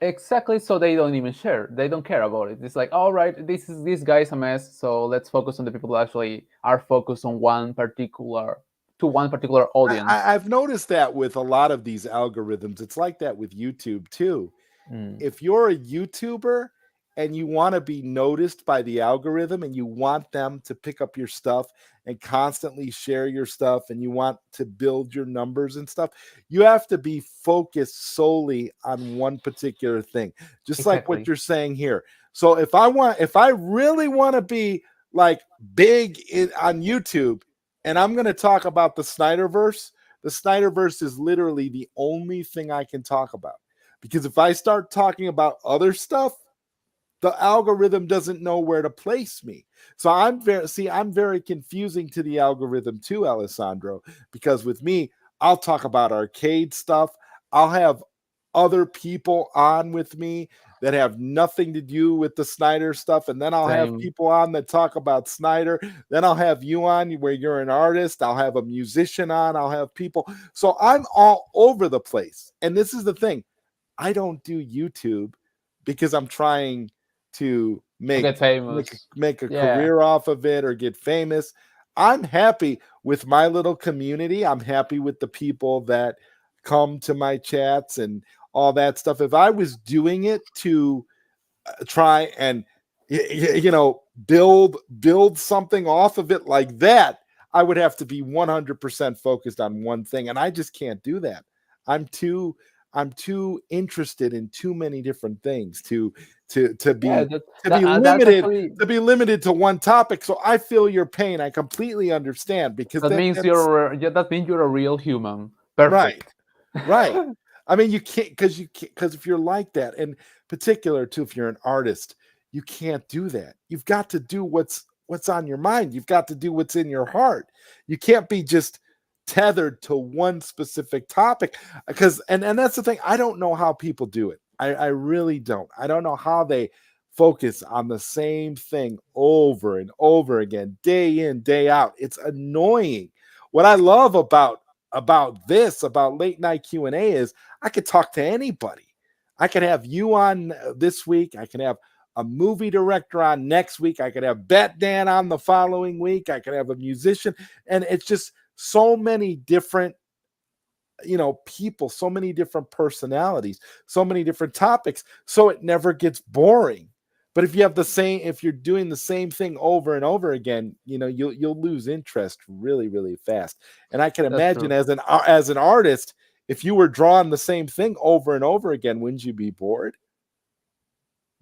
exactly. So they don't even share. They don't care about it. It's like, all right, this guy's a mess. So let's focus on the people that actually are focused on one particular audience. I've noticed that with a lot of these algorithms. It's like that with YouTube too. Mm, If you're a YouTuber and you want to be noticed by the algorithm and you want them to pick up your stuff and constantly share your stuff and you want to build your numbers and stuff, you have to be focused solely on one particular thing, just like what exactly. you're saying here. So if I really want to be like big on YouTube and I'm going to talk about the Snyderverse is literally the only thing I can talk about, because if I start talking about other stuff, the algorithm doesn't know where to place me. So I'm very confusing to the algorithm too, Alessandro, because with me, I'll talk about arcade stuff. I'll have other people on with me that have nothing to do with the Snyder stuff, and then I'll have Same. people on that talk about Snyder. Then I'll have you on where you're an artist. I'll have a musician on. I'll have people. So I'm all over the place. And this is the thing. I don't do YouTube because I'm trying to To get famous. make a Yeah, career off of it or get famous. I'm happy with my little community. I'm happy with the people that come to my chats and all that stuff. If I was doing it to try and build something off of it like that, I would have to be 100% focused on one thing, and I just can't do that. I'm too I'm too interested in too many different things to yeah. be That, to that be that's limited actually to be limited to one topic. So I feel your pain. I completely understand, because that means that's you're a real human. right. Perfect. Right. I mean, you can't, because if you're like that, and particular too, if you're an artist, you can't do that. You've got to do what's on your mind. You've got to do what's in your heart. You can't be just tethered to one specific topic, because and that's the thing. I don't know how people do it. I really don't. I don't know how they focus on the same thing over and over again, day in, day out. It's annoying. What I love about late night Q&A is I could talk to anybody. I could have you on this week. I can have a movie director on next week. I could have Batman on the following week. I could have a musician. And it's just so many different, people, so many different personalities, so many different topics. So it never gets boring. But if you're doing the same thing over and over again, you'll lose interest really, really fast. And I can That's imagine true. as an artist, if you were drawing the same thing over and over again, wouldn't you be bored?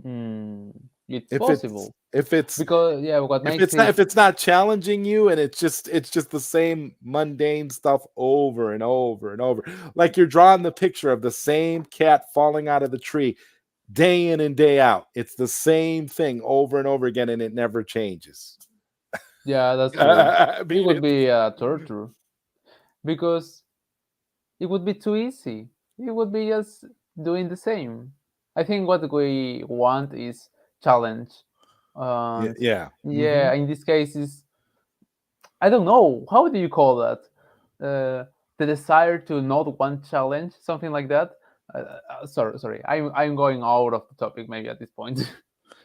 Hmm. It's If it's possible if it's because, yeah, what makes it, if it's not challenging you, and it's just the same mundane stuff over and over and over, like you're drawing the picture of the same cat falling out of the tree day in and day out. It's the same thing over and over again, and it never changes. Yeah, that's true. I It mean, would be a torture because it would be too easy. It would be just doing the same. I think what we want is challenge, and yeah. Hmm. yeah, in this case is I don't know how do you call that? The desire to not want challenge, something like that. Sorry, I'm going out of the topic maybe at this point. No,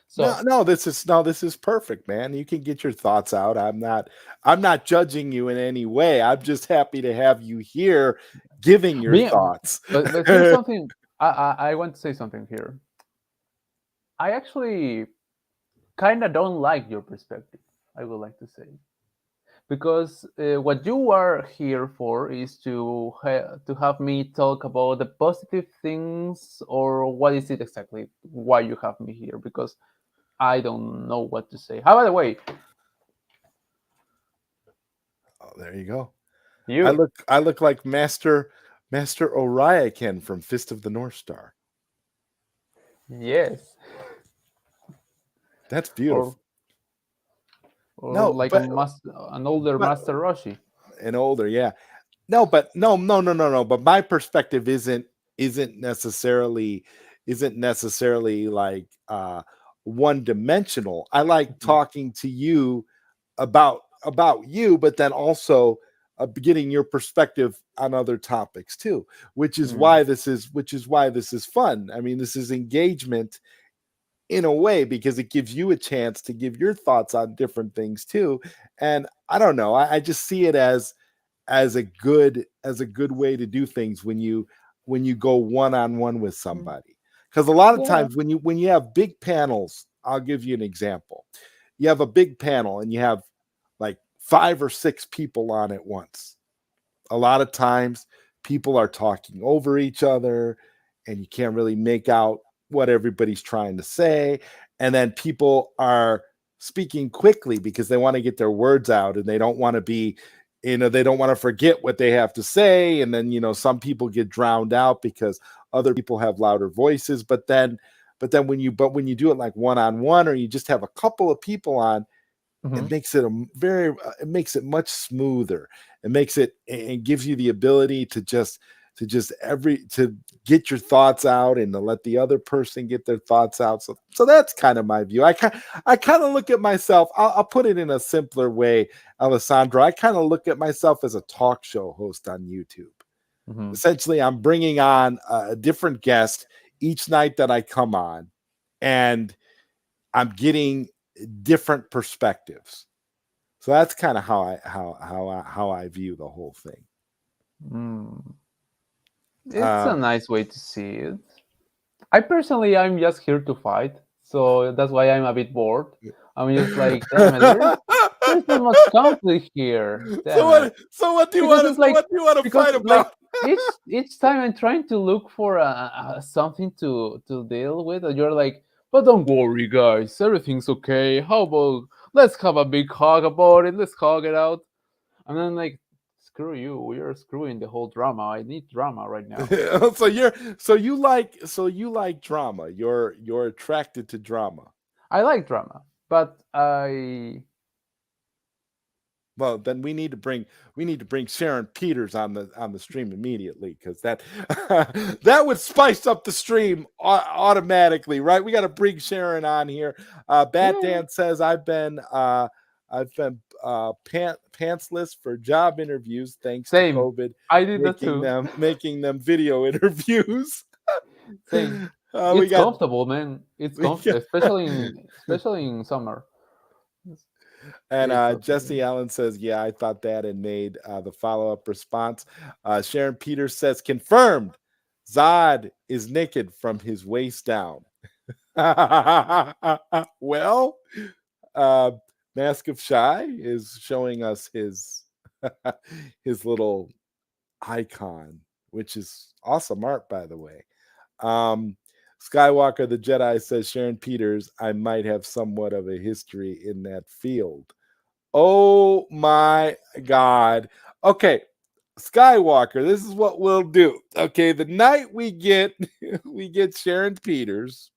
So no, this is perfect, man. You can get your thoughts out. I'm not judging you in any way. I'm just happy to have you here giving your being, thoughts. but here's something I want to say something here. I actually kind of don't like your perspective. I would like to say because what you are here for is to have me talk about the positive things, or what is it exactly? Why you have me here? Because I don't know what to say. How by the way, Oh, there you go. you I look like Master Oriakin from Fist of the North Star. yes, That's or beautiful. No, like an older but Master Roshi. and older, yeah. No, but no. But my perspective isn't necessarily like one dimensional. I like Mhm. talking to you about you, but then also getting your perspective on other topics too, Mm. which is why this is fun. I mean, this is engagement in a way because it gives you a chance to give your thoughts on different things too. And I don't know, I just see it as a good way to do things when you go one on one with Mm. somebody. Because a lot of Yeah. times when you have big panels, I'll give you an example. You have a big panel and you have like 5 or 6 people on at once. A lot of times people are talking over each other and you can't really make out what everybody's trying to say, and then people are speaking quickly because they want to get their words out and they don't want to be, they don't want to forget what they have to say, and then some people get drowned out because other people have louder voices. But when you do it like one on one, or you just have a couple of people on, Hmm. it makes it much smoother. It gives you the ability to get your thoughts out and to let the other person get their thoughts out. So that's kind of my view. I kind of look at myself. I'll put it in a simpler way, Alessandro. I kind of look at myself as a talk show host on YouTube. Hmm. Essentially, I'm bringing on a different guest each night that I come on, and I'm getting different perspectives. So that's kind of how I view the whole thing. Mm. It's Uh, a nice way to see it. I personally, I'm just here to fight, so that's why I'm a bit bored. I'm just like, damn it, there's not much conflict here. Damn it, so what do you because want it's to like fight because like about? each time I'm trying to look for something to deal with, and you're like, but don't worry, guys, everything's okay. How about let's have a big hug about it? Let's hug it out. And then like, screw you, you're screwing the whole drama. I need drama right now. So you like drama. You're attracted to drama. I like drama, but I Well, then we need to bring Sharon Peters on the stream immediately, because that that would spice up the stream automatically, right? We got to bring Sharon on here. Bat yeah, Dan says I've been pantsless for job interviews thanks to same. COVID I did that too. making them video interviews. Same. We It's got comfortable, man. It's we comfortable, got especially in summer. It's, And it's okay. Jesse Allen says, "Yeah, I thought that," and made the follow-up response. Sharon Peters says, "Confirmed. Zod is naked from his waist down." Well, uh, Mask of Shy is showing us his his little icon, which is awesome art, by the way. Um, Skywalker the Jedi says, Sharon Peters, I might have somewhat of a history in that field. Oh my God. Okay, Skywalker, this is what we'll do. Okay, the night we get we get Sharon Peters,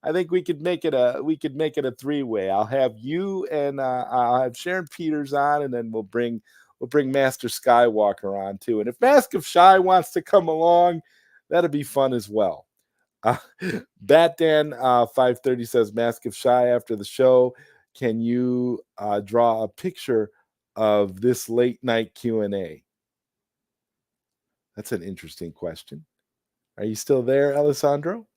I think we could make it a three-way. I'll have you and I'll have Sharon Peters on, and then we'll bring Master Skywalker on too. And if Mask of Shy wants to come along, that'll be fun as well. Uh, Batdan 530 says Mask of Shy after the show. Can you draw a picture of this late night Q&A? That's an interesting question. Are you still there, Alessandro?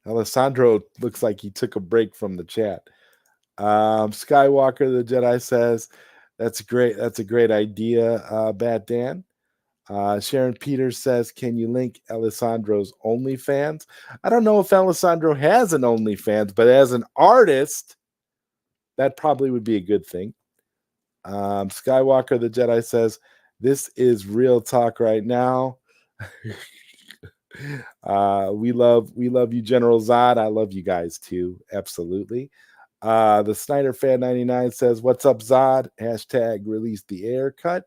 Alessandro looks like he took a break from the chat. Skywalker the Jedi says, "That's great. That's a great idea, Batdan." Sharon Peters says, "Can you link Alessandro's OnlyFans?" I don't know if Alessandro has an OnlyFans, but as an artist, that probably would be a good thing. Skywalker the Jedi says, "This is real talk right now." We love you, General Zod. I love you guys too. Absolutely. The Snyder Fan 99 says, "What's up, Zod?" Hashtag release the air cut.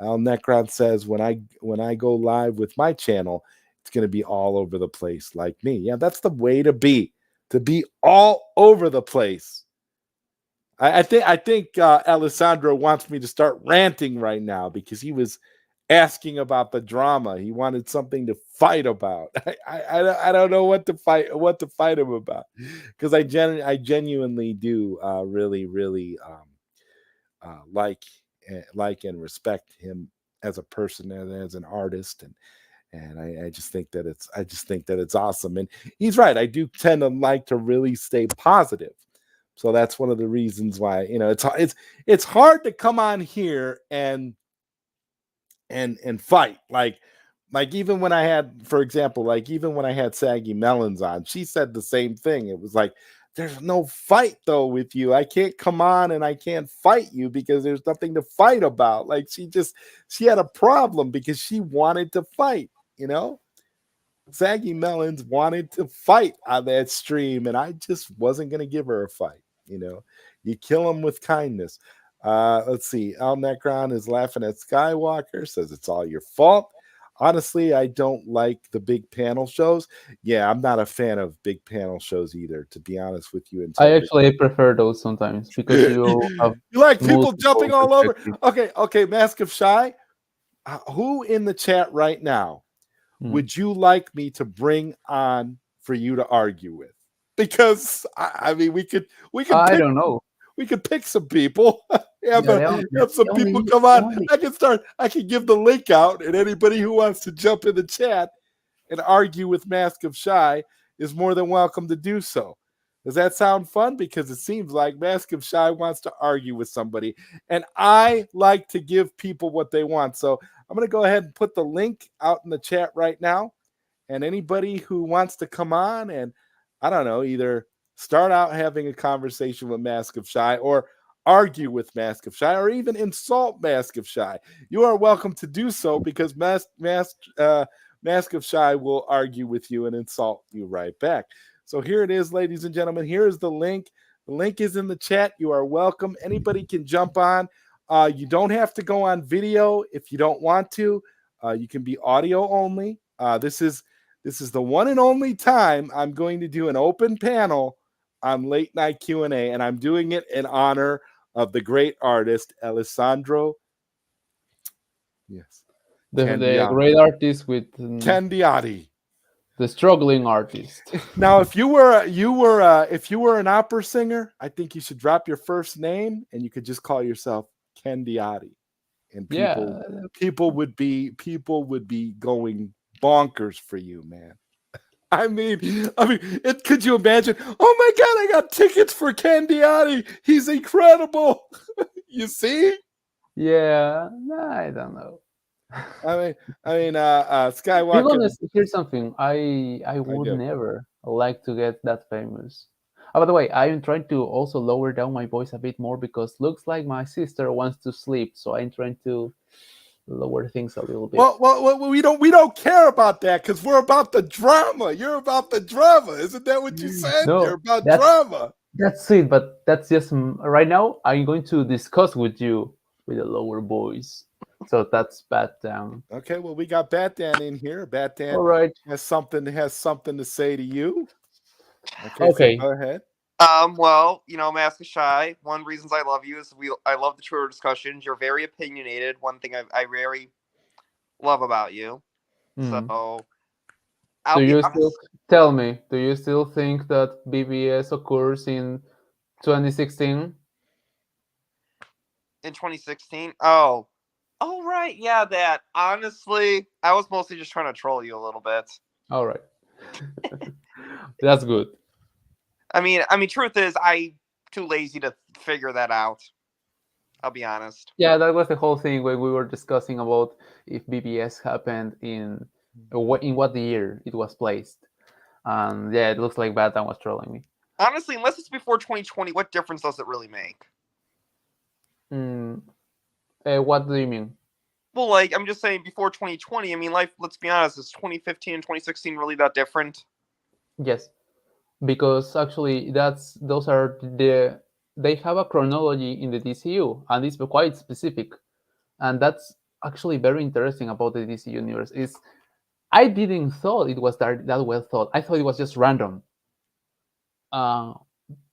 Al Necron says, when I go live with my channel, it's gonna be all over the place like me. Yeah, that's the way to be all over the place. I think Alessandro wants me to start ranting right now because he was asking about the drama. He wanted something to fight about. I don't know what to fight him about, because I genuinely do really like and respect him as a person and as an artist, and I just think that it's awesome. And he's right. I do tend to like to really stay positive. So that's one of the reasons why, it's hard to come on here and fight. Like even when I had, for example, like even when I had Saggy Melons on, she said the same thing. It was like, there's no fight though with you. I can't come on and I can't fight you because there's nothing to fight about. Like she had a problem because she wanted to fight, you know? Saggy Melons wanted to fight on that stream, and I just wasn't going to give her a fight. You kill them with kindness. Let's see. Al Necron is laughing at Skywalker, says it's all your fault. Honestly, I don't like the big panel shows. Yeah, I'm not a fan of big panel shows either, to be honest with you. I actually prefer those sometimes because you have You like people multiple jumping all over. perspectives. Okay, Mask of Shy. Who in the chat right now would you like me to bring on for you to argue with? Because I mean, we could I pick don't know. we could pick some people. have, Yeah, have some people come on. I can give the link out, and anybody who wants to jump in the chat and argue with Mask of Shy is more than welcome to do so. Does that sound fun? Because it seems like Mask of Shy wants to argue with somebody, and I like to give people what they want. So I'm going to go ahead and put the link out in the chat right now, and anybody who wants to come on and, I don't know, either start out having a conversation with Mask of Shy or argue with Mask of Shy or even insult Mask of Shy, you are welcome to do so, because Mask of Shy will argue with you and insult you right back. So here it is, ladies and gentlemen. Here is the link. The link is in the chat. You are welcome. Anybody can jump on. You don't have to go on video if you don't want to. You can be audio only. This is the one and only time I'm going to do an open panel on Late Night Q&A, and I'm doing it in honor of the great artist Alessandro. Yes. The great artist with Candiotti. The struggling artist. Now, if you were an opera singer, I think you should drop your first name and you could just call yourself Candiotti, and people would be going bonkers for you, man. I mean, could you imagine? Oh my God, I got tickets for Candiotti. He's incredible. You see? Yeah, I don't know. Skywalker. Be honest, here's something. I would never like to get that famous. Oh, by the way, I am trying to also lower down my voice a bit more because looks like my sister wants to sleep, so I'm trying to lower things a little bit. Well, we don't care about that because we're about the drama. You're about the drama, isn't that what you said? No, you're about drama. That's it, but that's just right now. I'm going to discuss with you with a lower voice. So that's Batman. Okay, well, we got Batman in here. Batman All right. has something to say to you. Okay, so Okay. go ahead. Well, Maskofshy, one of the reasons I love you is I love the Twitter discussions. You're very opinionated. One thing I very love about you. Hmm. So I'll Do be you still honest. tell me? Do you still think that BBS occurs in 2016? In 2016. Oh right, yeah, that. Honestly, I was mostly just trying to troll you a little bit. All right. That's good. Truth is, I too lazy to figure that out. I'll be honest. Yeah, that was the whole thing when we were discussing about if BBS happened in what year it was placed. And yeah, it looks like Batman was trolling me. Honestly, unless it's before 2020, what difference does it really make? Mm, what do you mean? Well, like I'm just saying, before 2020. I mean, life. Let's be honest. Is 2015 and 2016 really that different? Yes, because actually those are they have a chronology in the DCU and it's quite specific, and that's actually very interesting about the DC universe. Is I didn't thought it was that well thought. I thought it was just random. Uh,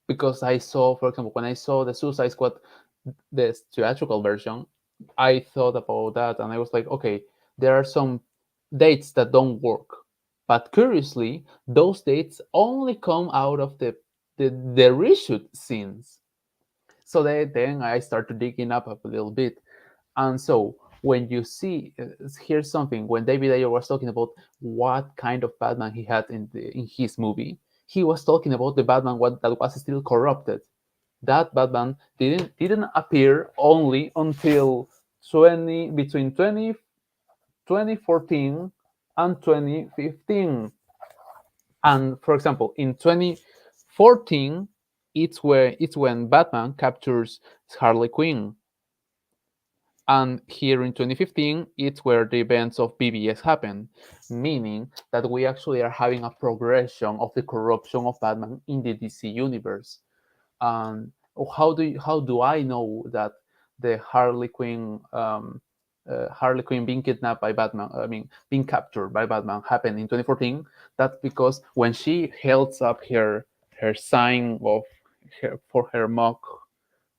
because I saw, for example, when I saw the Suicide Squad, the theatrical version, I thought about that and I was like, okay, there are some dates that don't work. But curiously, those dates only come out of the reshoot scenes. So then I started digging up a little bit. And so when you see, here's something, when David Ayer was talking about what kind of Batman he had in his movie, he was talking about the Batman that was still corrupted. That Batman didn't appear only until 2014 and 2015. And for example, in 2014, it's when Batman captures Harley Quinn. And here in 2015, it's where the events of BBS happen, meaning that we actually are having a progression of the corruption of Batman in the DC universe. And how do I know that the Harley Quinn being kidnapped by Batman, I mean being captured by Batman, happened in 2014? That's because when she held up her sign of for her mock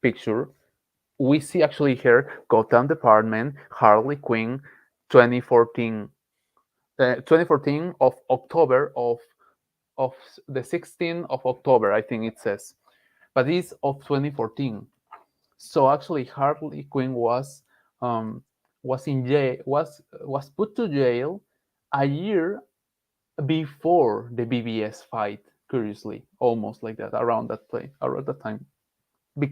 picture, we see actually her Gotham Department Harley Quinn 2014, 2014 of October of the 16th of October, I think it says, but it's of 2014. So actually, Harley Quinn was in jail, was put to jail a year before the BBS fight. Curiously, almost like that, around that time.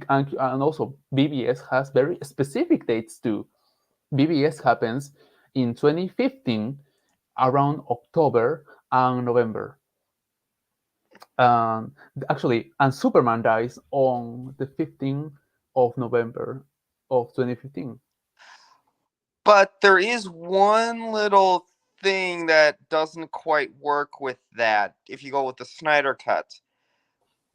And also, BBS has very specific dates too. BBS happens in 2015 around October and November. Um, Actually, and Superman dies on the 15th of November of 2015. But there is one little thing that doesn't quite work with that. If you go with the Snyder cut,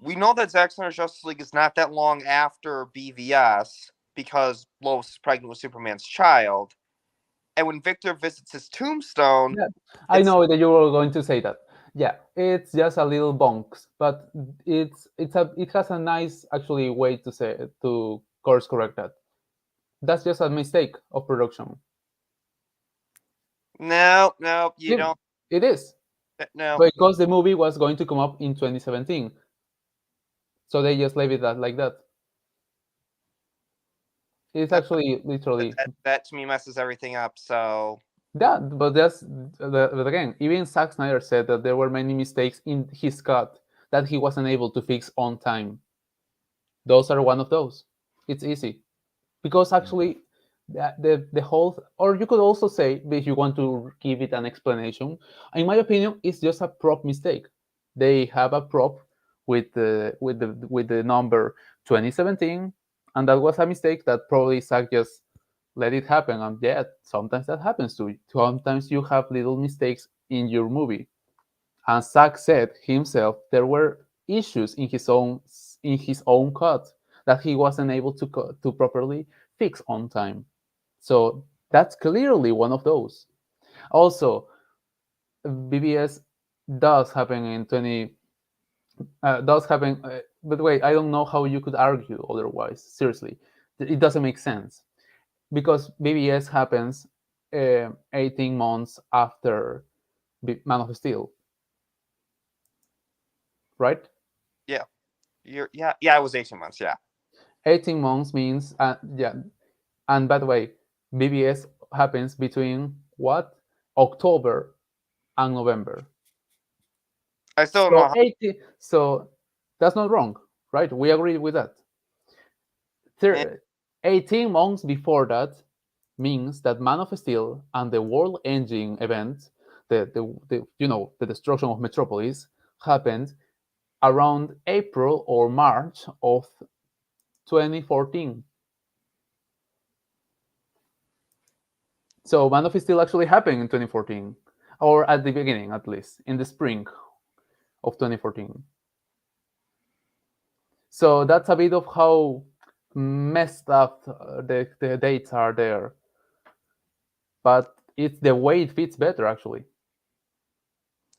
we know that Zack Snyder's Justice League is not that long after BVS because Lois is pregnant with Superman's child. And when Victor visits his tombstone, Yeah, I it's know that you were going to say that. Yeah, it's just a little bonks, but it has a nice actually way to say to course correct that. That's just a mistake of production. no, no, you It, don't. it is No, because the movie was going to come up in 2017, so they just leave it like that. It's no, actually literally that to me messes everything up. So that, but but again, even Zack Snyder said that there were many mistakes in his cut that he wasn't able to fix on time. Those are one of those. It's easy because actually the whole, or you could also say, if you want to give it an explanation, in my opinion, it's just a prop mistake. They have a prop with the number 2017, and that was a mistake that probably Zack just let it happen. And yeah, sometimes that happens to you. Sometimes you have little mistakes in your movie. And Zack said himself there were issues in his own cut that he wasn't able to properly fix on time. So That's clearly one of those. Also, BBS does happen in 20 does happen. But wait, I don't know how you could argue otherwise. Seriously, it doesn't make sense because BBS happens 18 months after Man of Steel, right? Yeah. Yeah, it was 18 months, yeah. 18 months means yeah. And by the way, BBS happens between what? October and November. I still don't know So how 80. So that's not wrong, right? We agree with that. eh, 18 months before that means that Man of Steel and the World Engine event, the destruction of Metropolis, happened around April or March of 2014. So Man of Steel actually happened in 2014, or at the beginning, at least in the spring of 2014. So that's a bit of how messed up the dates are there, but it's the way it fits better actually.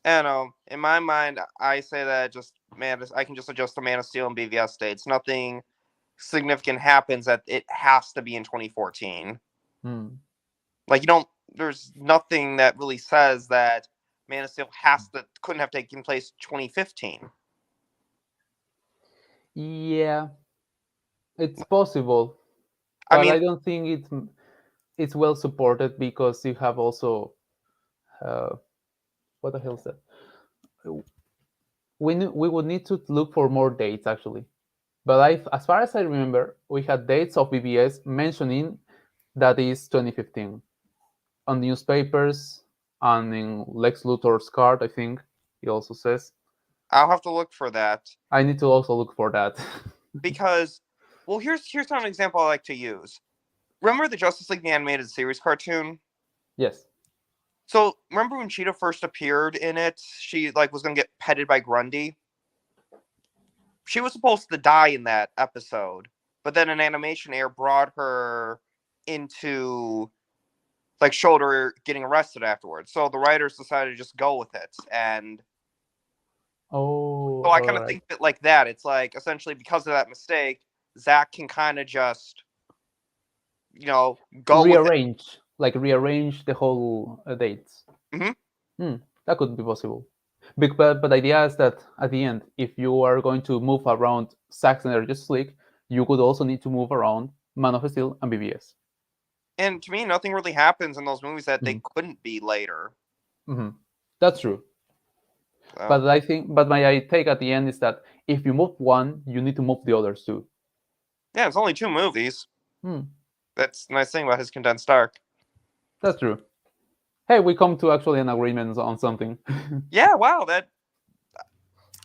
I don't know. In my mind, I say that I can just adjust the Man of Steel and BVS dates. Nothing significant happens that it has to be in 2014. Hmm. Like there's nothing that really says that Man of Steel couldn't have taken place 2015. Yeah, it's possible, I but mean, I don't think it's well supported because you have also uh, what the hell is that? We would need to look for more dates actually. But as far as I remember, we had dates of BBS mentioning that is 2015 on newspapers and in Lex Luthor's card. I think he also says. I'll have to look for that I need to also look for that. because, well, here's an example I like to use. Remember the Justice League the animated series cartoon? Yes. So remember when Cheetah first appeared in it? She was gonna get petted by Grundy. She was supposed to die in that episode, but then an animation air brought her into showed her getting arrested afterwards. So the writers decided to just go with it, and Oh, so I all kind of right. think that like that. It's like essentially because of that mistake, Zach can kind of just go with it. Rearrange the whole dates. Hmm. Hmm, that could be possible. But the idea is that at the end, if you are going to move around Zack Snyder Justice League, you could also need to move around Man of Steel and BBS. And to me, nothing really happens in those movies that they Mhm. couldn't be later. That's true. So But I think, but my take at the end is that if you move one, you need to move the others too. yeah, it's only 2 movies. Hmm, That's the nice thing about his condensed arc. that's true. Hey, we come to actually an agreement on something. Yeah, wow, that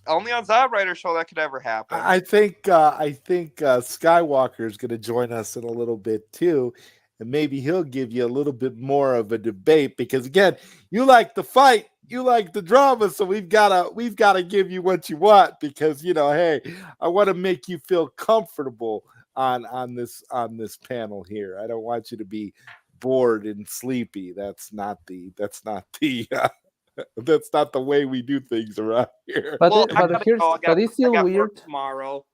only on ZodWriter show that could ever happen. I think Skywalker is going to join us in a little bit too, and maybe he'll give you a little bit more of a debate because again, you like the fight, you like the drama, so we've gotta give you what you want because hey, I want to make you feel comfortable on this panel here. I don't want you to be bored and sleepy. That's not the that's not the way we do things around here. But Well, I but gotta go. it's I still got work weird. tomorrow.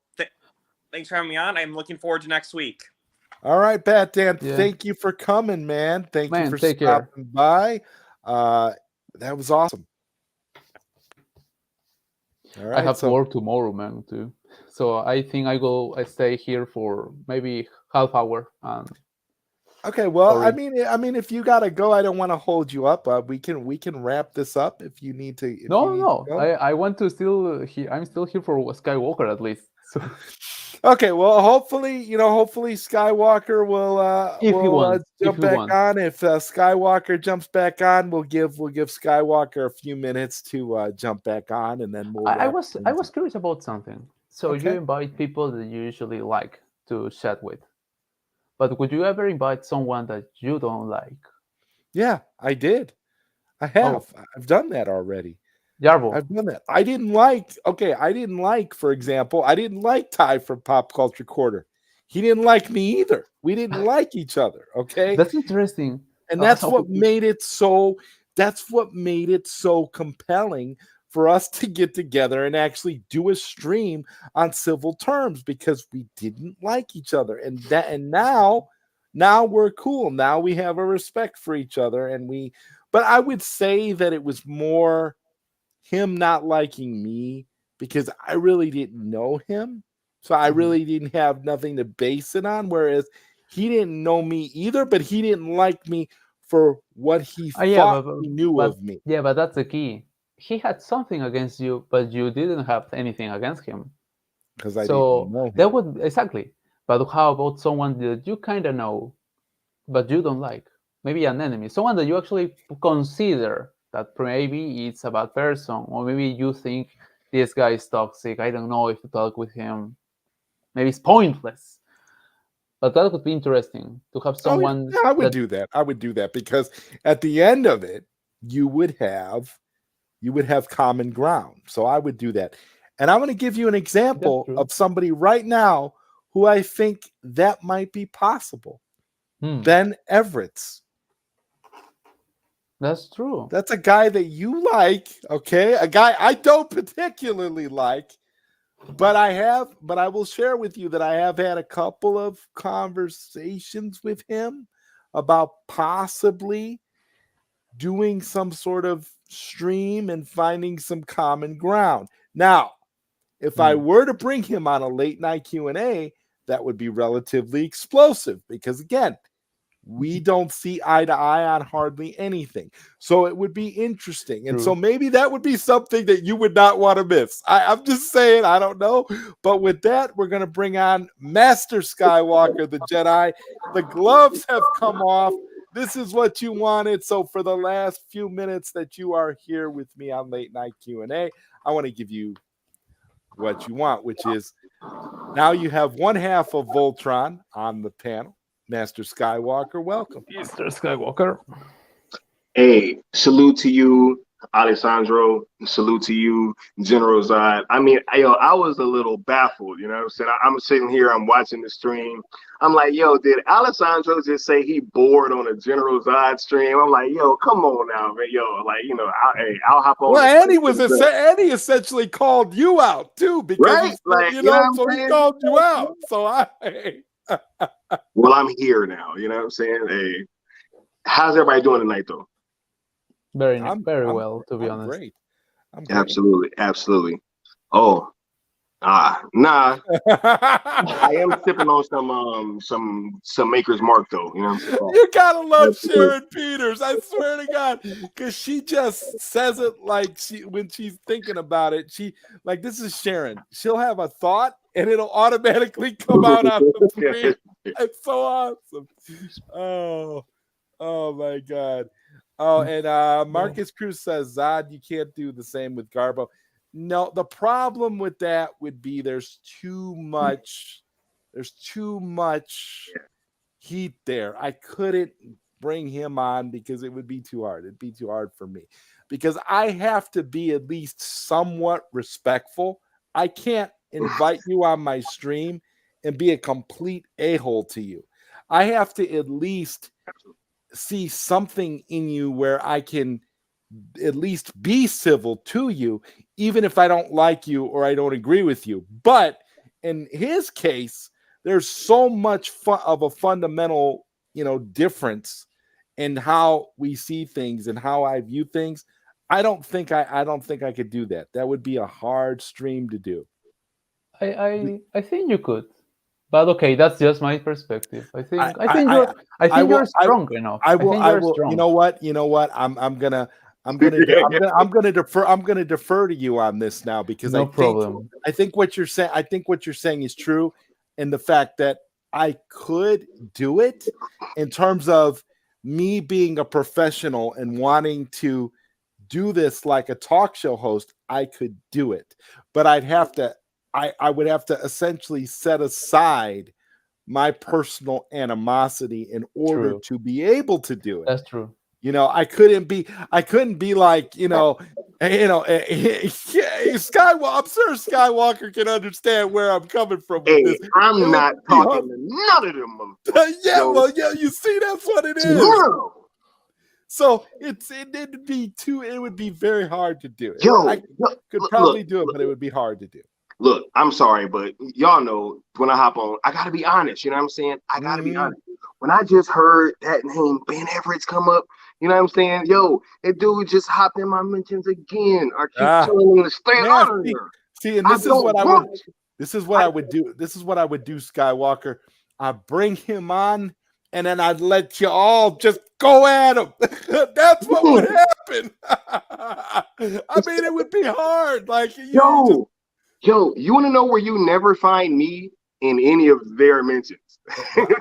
Thanks for having me on. I'm looking forward to next week. All right, Pat Dan, Yeah. thank you for coming, man. Thank you Man, for take care. stopping by. That was awesome. All right, I have to so work tomorrow, man, too. So I think I stay here for maybe half hour. And okay, well, sorry. I mean, if you gotta go, I don't want to hold you up. We can wrap this up if you need to. If you No, need no, to go. I want to still. I'm still here for Skywalker at least. So Okay, well, hopefully, hopefully Skywalker if he will wants, if jump he back wants. on. If Skywalker jumps back on, we'll give Skywalker a few minutes to jump back on, and then we'll I wrap was I things was up. curious about something. So you Okay. invite people that you usually like to chat with, but would you ever invite someone that you don't like? Yeah, I did. I Oh, have. I've done that already. Jarbo. I've done that. I didn't like, for example, I didn't like Ty from Pop Culture Quarter. He didn't like me either. We didn't like each other. Okay. That's interesting. And that's So- what made it so compelling for us to get together and actually do a stream on civil terms, because we didn't like each other. And now we're cool. Now we have a respect for each other, but I would say that it was more him not liking me because I really didn't know him. So I really didn't have nothing to base it on. Whereas he didn't know me either, but he didn't like me for what he thought he knew of me. Yeah, but that's the key. He had something against you, but you didn't have anything against him. Because I didn't know him. That would exactly. But how about someone that you kind of know, but you don't like? Maybe an enemy, someone that you actually consider that maybe it's a bad person, or maybe you think this guy is toxic. I don't know if to talk with him. Maybe it's pointless. But that would be interesting to have someone. I would do that. I would do that because at the end of it, you would have common ground. So I would do that. And I'm going to give you an example of somebody right now who I think that might be possible. Ben Everett's. That's true. That's a guy that you like, okay? A guy I don't particularly like, but I will share with you that I have had a couple of conversations with him about possibly doing some sort of stream and finding some common ground. Now, if I were to bring him on a late night Q&A, that would be relatively explosive because, again, we don't see eye to eye on hardly anything. So it would be interesting. And so maybe that would be something that you would not want to miss. I'm just saying, I don't know. But with that, we're going to bring on Master Skywalker, the Jedi. The gloves have come off. This is what you wanted. So for the last few minutes that you are here with me on Late Night Q&A, I want to give you what you want, which is now you have one half of Voltron on the panel. Master Skywalker, welcome. Mr. Skywalker. Hey, salute to you, Alessandro. Salute to you, General Zod. I mean, I was a little baffled, you know what I'm saying? I'm sitting here, I'm watching the stream. I'm like, yo, did Alessandro just say he bored on a General Zod stream? I'm like, yo, come on now, man. Yo, like, you know, I'll hop on. Well, Andy essentially called you out too, because so he called you out. So well, I'm here now, you know what I'm saying? Hey, how's everybody doing tonight, though? Very well, to be honest. Great. Absolutely. Oh, nah. I am sipping on some Maker's Mark, though. You know what I'm saying? You gotta love Sharon Peters. I swear to God, because she just says it like when she's thinking about it. This is Sharon. She'll have a thought and it'll automatically come out on the screen. It's so awesome. Oh my God. Oh, and Marcus Cruz says, Zod, you can't do the same with Garbo. No, the problem with that would be there's too much heat there. I couldn't bring him on because it would be too hard. It'd be too hard for me because I have to be at least somewhat respectful. I can't invite you on my stream and be a complete a-hole to you. I have to at least see something in you where I can at least be civil to you, even if I don't like you or I don't agree with you. But in his case, there's so much of a fundamental, difference in how we see things and how I view things. I don't think I could do that. That would be a hard stream to do. I think you could. But okay, that's just my perspective. I think you're strong enough. I will. You know what? I'm gonna defer to you on this now because I think what you're saying is true, and the fact that I could do it in terms of me being a professional and wanting to do this like a talk show host, I could do it, but I would have to essentially set aside my personal animosity in order to be able to do it. That's true. I couldn't be like, You know, Skywalker. I'm sure Skywalker can understand where I'm coming from with Hey, this. I'm not talking to none of them motherfuckers. Yeah, Yo. well, yeah, you see, that's what it is. No. So it'd be it would be very hard to do. I could look, probably do it, look, but it would be hard to do. Look, I'm sorry, but y'all know when I hop on, I gotta be honest. You know what I'm saying? I gotta be honest. When I just heard that name Ben Everett's come up, you know what I'm saying? Yo, that dude just hopped in my mentions again. I keep telling him to stay out of there. See, and this is what I would. This is what I would do. This is what I would do, Skywalker. I bring him on, and then I'd let you all just go at him. That's what would happen. I mean, it would be hard. Like Yo, you want to know where you never find me in any of their mentions?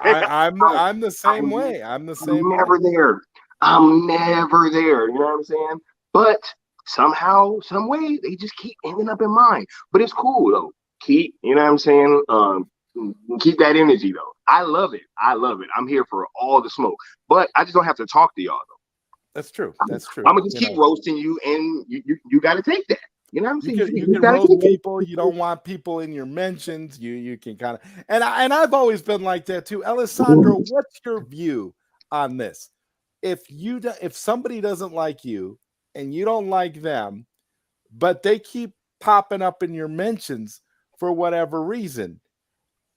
I'm the same way. I'm the same way. Never there. I'm never there. You know what I'm saying? But somehow, some way, they just keep ending up in mine. But it's cool though. Keep, you know what I'm saying? Keep that energy though. I love it. I'm here for all the smoke. But I just don't have to talk to y'all though. That's true. That's true. I'm gonna just keep roasting you, and you got to take that. You know what I'm saying? You can roast people. You don't want people in your mentions. You can kind of, and I've always been like that too. Alessandro, what's your view on this? If somebody doesn't like you and you don't like them, but they keep popping up in your mentions for whatever reason,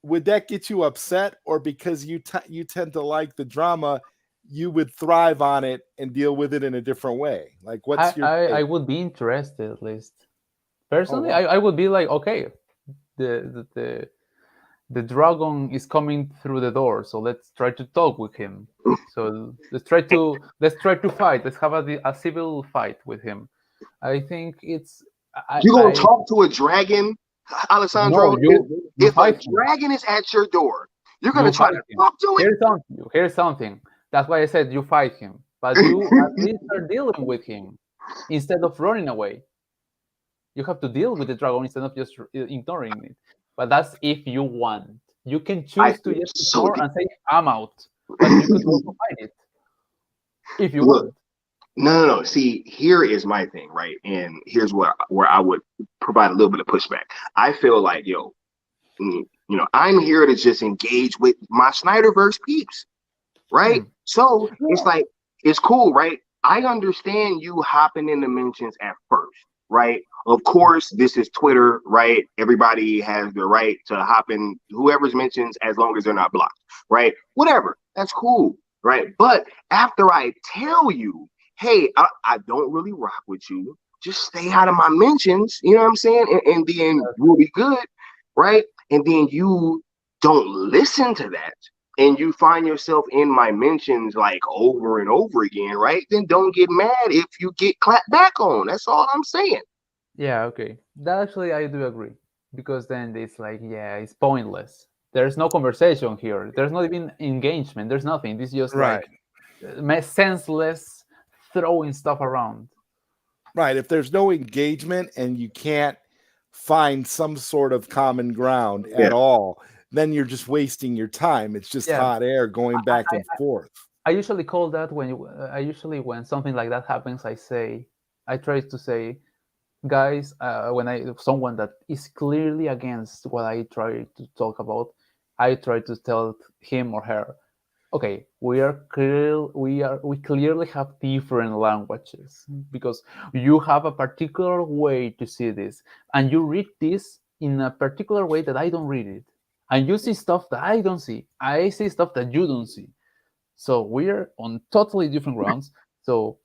would that get you upset, or because you tend to like the drama, you would thrive on it and deal with it in a different way? Like, what's your? I would be interested at least. Personally, I would be like, okay, the dragon is coming through the door, so let's try to talk with him. So let's try to fight. Let's have a civil fight with him. I think it's. You gonna talk to a dragon, Alessandro? No, if a dragon is at your door, you're gonna try to talk to it. Here's something. That's why I said you fight him, but you at least are dealing with him instead of running away. You have to deal with the dragon instead of just ignoring it. But that's if you want. You can choose to just ignore and say, I'm out. But you could also fight it if you want. No. See, here is my thing, right? And here's where I would provide a little bit of pushback. I feel like, I'm here to just engage with my Snyderverse peeps, right? So it's like, it's cool, right? I understand you hopping in the mentions at first, right? Of course, this is Twitter, right? Everybody has the right to hop in whoever's mentions as long as they're not blocked, right? Whatever, that's cool, right? But after I tell you, hey, I don't really rock with you, just stay out of my mentions, you know what I'm saying? And then we'll be good, right? And then you don't listen to that, and you find yourself in my mentions like over and over again, right? Then don't get mad if you get clapped back on. That's all I'm saying. Yeah, okay. That actually I do agree. Because then it's like, yeah, it's pointless. There's no conversation here. There's not even engagement. There's nothing. This is just like senseless throwing stuff around. Right. If there's no engagement and you can't find some sort of common ground at all, then you're just wasting your time. It's just hot air going back and forth. I usually call that when something like that happens, I try to say, guys, when someone that is clearly against what I try to talk about, I try to tell him or her, okay, we clearly have different languages, because you have a particular way to see this, and you read this in a particular way that I don't read it, and you see stuff that I don't see. I see stuff that you don't see. So we're on totally different grounds. So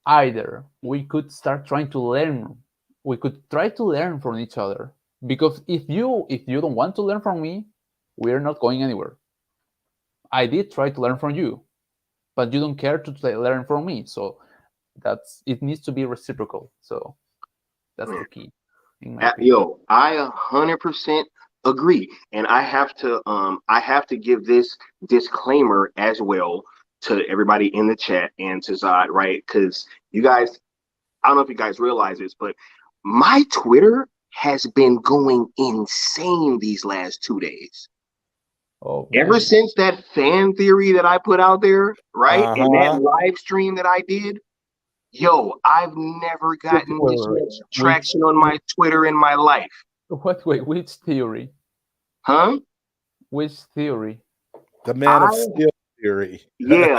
either we could start trying to learn. We could try to learn from each other, because if you don't want to learn from me, we're not going anywhere. I did try to learn from you, but you don't care to learn from me. So it needs to be reciprocal. So that's the key. Yo, I 100% agree, and I have to give this disclaimer as well to everybody in the chat and to Zod, right? Because you guys, I don't know if you guys realize this, but my Twitter has been going insane these last 2 days. Oh, ever since that fan theory that I put out there, right? And that live stream that I did, Yo, I've never gotten this Wait, much traction on my Twitter in my life. What? Wait, which theory? Huh? Which theory? The Man of Steel theory. Yeah,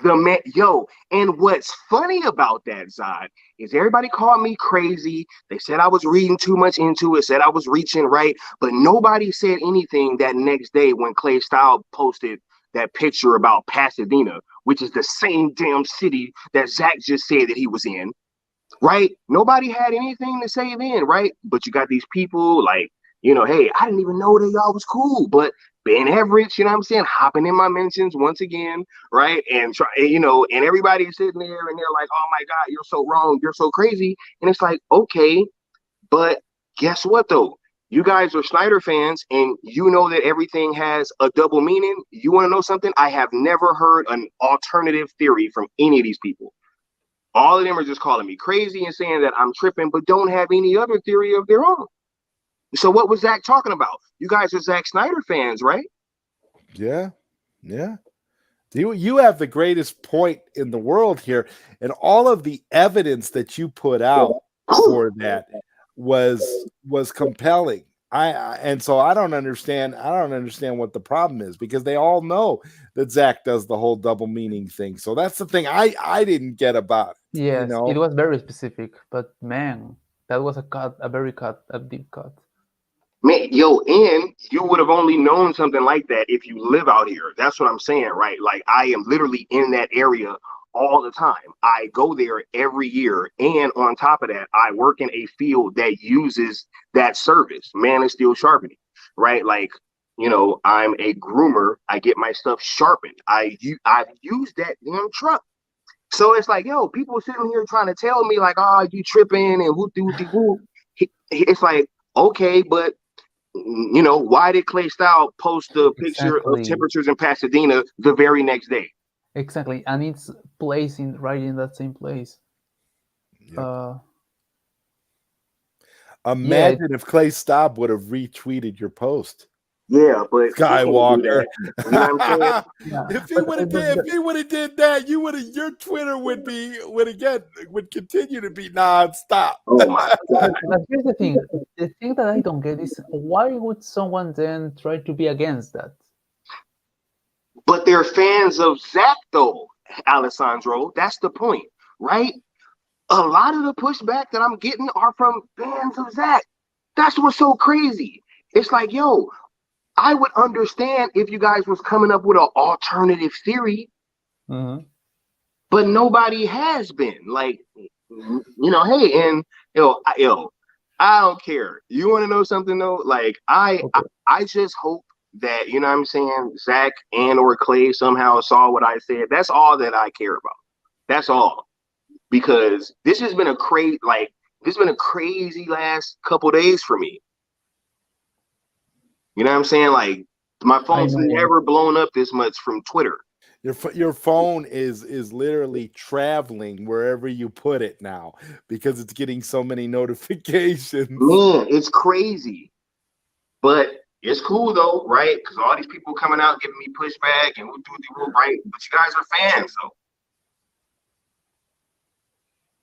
the man. Yo, and what's funny about that, Zod, is everybody called me crazy. They said I was reading too much into it, said I was reaching right, but nobody said anything that next day when Clay Style posted that picture about Pasadena, which is the same damn city that Zach just said that he was in, right? Nobody had anything to say then, right? But you got these people like, hey, I didn't even know that y'all was cool, but Ben Everett, you know what I'm saying, hopping in my mentions once again, right? And and everybody's sitting there and they're like, oh my God, you're so wrong, you're so crazy. And it's like, okay, but guess what though? You guys are Snyder fans and you know that everything has a double meaning. You want to know something? I have never heard an alternative theory from any of these people. All of them are just calling me crazy and saying that I'm tripping, but don't have any other theory of their own. So what was Zach talking about? You guys are Zack Snyder fans, right? Yeah. You have the greatest point in the world here, and all of the evidence that you put out for that was compelling. And so I don't understand what the problem is, because they all know that Zach does the whole double meaning thing. So that's the thing I didn't get about it. Yes, it was very specific, but man, that was a deep cut. Man, yo, and you would have only known something like that if you live out here. That's what I'm saying, right? Like, I am literally in that area all the time. I go there every year. And on top of that, I work in a field that uses that service, Man of Steel sharpening, right? Like, I'm a groomer. I get my stuff sharpened. I've used that damn truck. So it's like, yo, people sitting here trying to tell me like, oh, you tripping and whoop. It's like, okay, but why did Clay Style post the picture of temperatures in Pasadena the very next day? Exactly, and it's placing right in that same place. Yep. Imagine if Clay Style would have retweeted your post. Yeah, but Skywalker. You know what I'm saying? Yeah. If he would have did that, your Twitter would continue to be nonstop. Oh my God. But here's the thing. The thing that I don't get is, why would someone then try to be against that? But they're fans of Zach though, Alessandro. That's the point, right? A lot of the pushback that I'm getting are from fans of Zach. That's what's so crazy. It's like, yo, I would understand if you guys was coming up with an alternative theory, but nobody has been. Like, hey, and I don't care. You want to know something though? Like, I just hope that, you know what I'm saying, Zach and or Clay somehow saw what I said. That's all that I care about. That's all. Because this has been a crazy last couple days for me. You know what I'm saying? Like, my phone's never blown up this much from Twitter. Your phone is literally traveling wherever you put it now, because it's getting so many notifications. Man, it's crazy. But it's cool though, right? Because all these people coming out giving me pushback and right? But you guys are fans though.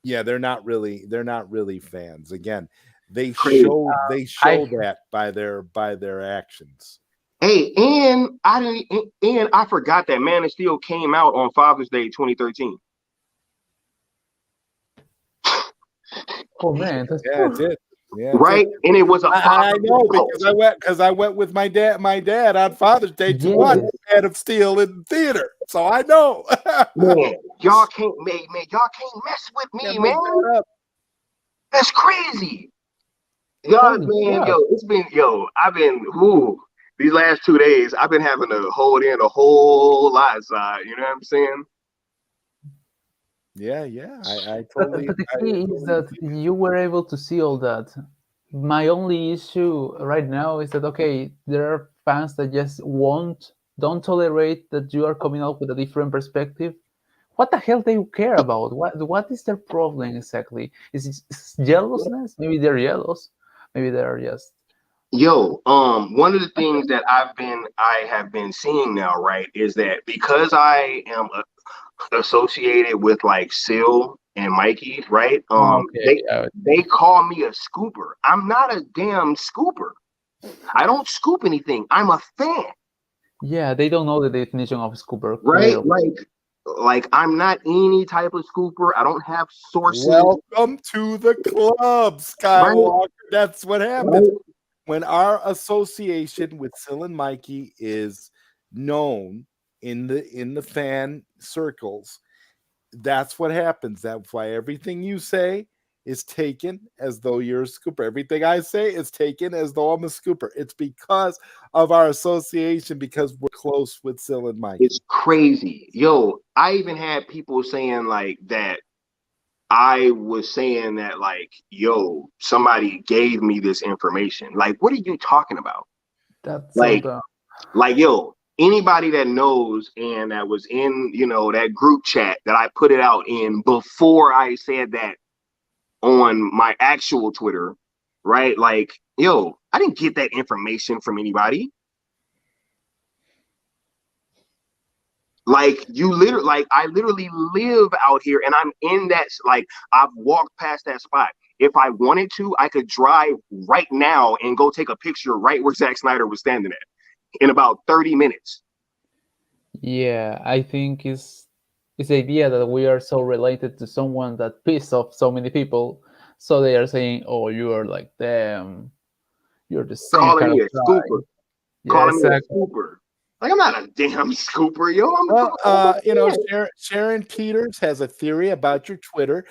Yeah, they're not really fans. Again, they show that by their actions. Hey, and I forgot that Man of Steel came out on Father's Day 2013. Oh man, that's it did. Yeah, right. And it was I know, because I went with my dad on Father's Day to watch Man of Steel in the theater. So I know. Man, y'all can't mess with me, man. That's crazy. Y'all, man, these last 2 days, I've been having to hold in a whole lot, side. You know what I'm saying? Yeah, I totally. But the key is that you were able to see all that. My only issue right now is that, okay, there are fans that just don't tolerate that you are coming up with a different perspective. What the hell do you care about? What is their problem exactly? Is it jealousness? Maybe they're jealous. Maybe they're just. One of the things that I have been seeing now, right, is that because I am associated with like SEAL and Mikey, right? Okay, They call me a scooper. I'm not a damn scooper. I don't scoop anything. I'm a fan, yeah, they don't know the definition of scooper, right? clearly. Like I'm not any type of scooper. I don't have sources, Welcome to the club, Skywalker. That's what happens right? when our association with Sil and Mikey is known in the fan circles. That's what happens. That's why everything you say is taken as though you're a scooper. Everything I say is taken as though I'm a scooper. It's because of our association, because we're close with Sil and Mikey. It's crazy. Yo, I even had people saying like that I was saying that like, yo, somebody gave me this information. Like, what are you talking about? That's Like, so like, yo, anybody that knows and that was in, that group chat that I put it out in before I said that on my actual Twitter, right? Like, yo, I didn't get that information from anybody. Like I literally live out here and I'm in that, like I've walked past that spot. If I wanted to, I could drive right now and go take a picture right where Zack Snyder was standing at in about 30 minutes. yeah. I think it's the idea that we are so related to someone that pissed off so many people, so they are saying, "Oh, you are like them. You're the same Calling kind me of a guy." scooper. Yeah, Calling me a exactly. scooper. Like I'm not a damn scooper, yo. Sharon Peters has a theory about your Twitter.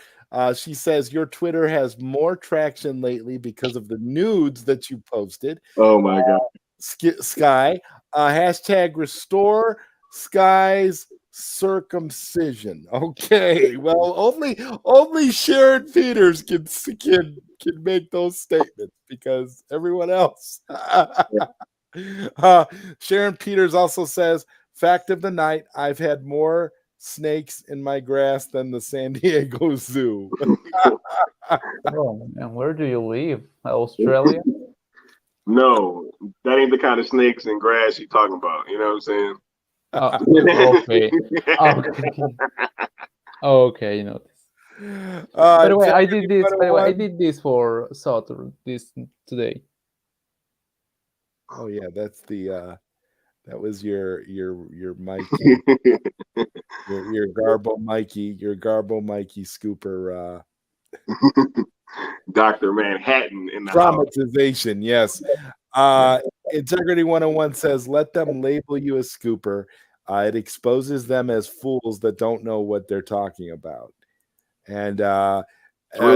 She says your Twitter has more traction lately because of the nudes that you posted. Oh my god. Sky, hashtag restore Sky's circumcision. Okay, well, only Sharon Peters can make those statements because everyone else. Sharon Peters also says, fact of the night, I've had more snakes in my grass than the San Diego Zoo. Oh, and where do you live? Australia? No, that ain't the kind of snakes and grass you're talking about. You know what I'm saying? Okay. Okay. Okay, you know this. By the way, I did this. By the way, I did this for Sotur this today. Oh yeah, that's the that was your Mikey, your Garbo Mikey scooper Dr. Manhattan in the house. dramatization. Yes. Integrity 101 says, let them label you a scooper. It exposes them as fools that don't know what they're talking about. And Real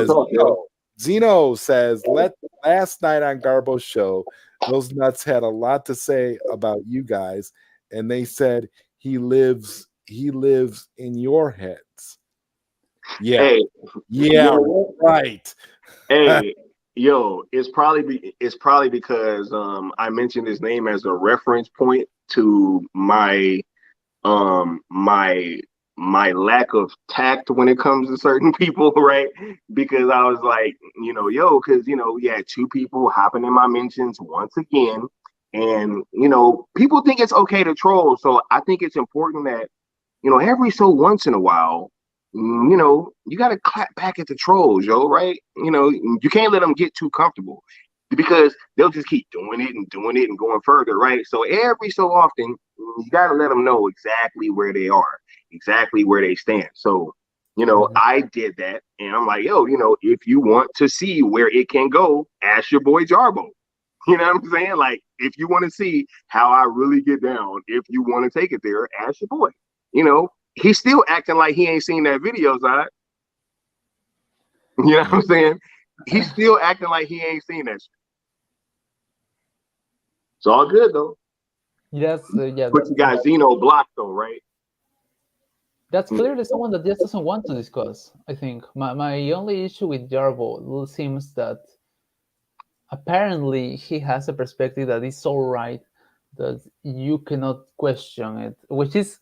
talk, yo. Zeno says, last night on Garbo's show, those nuts had a lot to say about you guys, and they said he lives in your heads. Yeah. Hey, yeah, right. Hey, yo, it's probably because I mentioned his name as a reference point to my my lack of tact when it comes to certain people, right? Because I was like, because we had two people hopping in my mentions once again, and people think it's okay to troll, so I think it's important that every so once in a while, you got to clap back at the trolls, right? You can't let them get too comfortable because they'll just keep doing it and going further, right? So every so often, you got to let them know exactly where they are, exactly where they stand. So, I did that, and I'm like, yo, if you want to see where it can go, ask your boy Jarbo. You know what I'm saying? Like, if you want to see how I really get down, if you want to take it there, ask your boy. He's still acting like he ain't seen that video, Zod. You know what I'm saying? He's still acting like he ain't seen that shit. It's all good though. Yes, yeah. But you got Zeno blocked though, right? That's clearly someone that just doesn't want to discuss. I think my only issue with Jarbo seems that apparently he has a perspective that is so right that you cannot question it, which is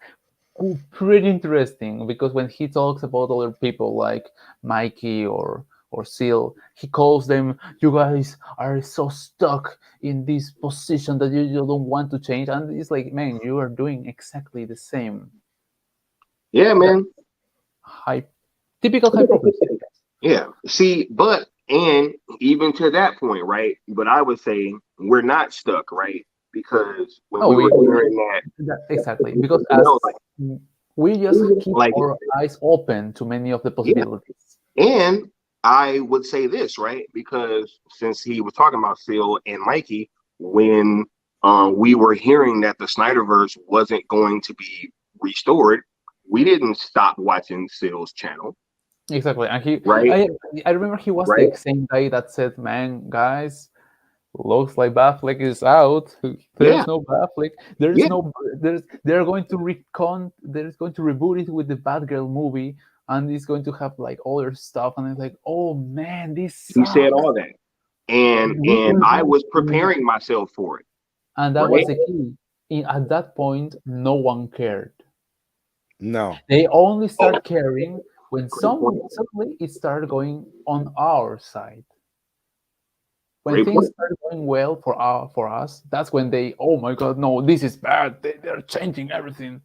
pretty interesting because when he talks about other people like Mikey or Seal, he calls them, you guys are so stuck in this position that you don't want to change. And it's like, man, you are doing exactly the same. Yeah, man. Typical high profile. Yeah. See, and even to that point, right? But I would say we're not stuck, right? Because when we were hearing that, exactly, because like, we just keep like, our eyes open to many of the possibilities. And I would say this, right? Because since he was talking about Phil and Mikey, when we were hearing that the Snyderverse wasn't going to be restored, we didn't stop watching Phil's channel. Exactly, and he, right? I remember he was the same guy that said, "Man, guys, looks like Batfleck is out. There's no Batfleck. They're going to There's going to reboot it with the Batgirl movie, and it's going to have like other stuff." And it's like, "Oh man, this sucks." He said all that, and I was preparing myself for it. And that was the key. At that point, no one cared. No, they only start caring when suddenly it started going on our side. When things start going well for us, that's when they, oh my God, no, this is bad. They're changing everything.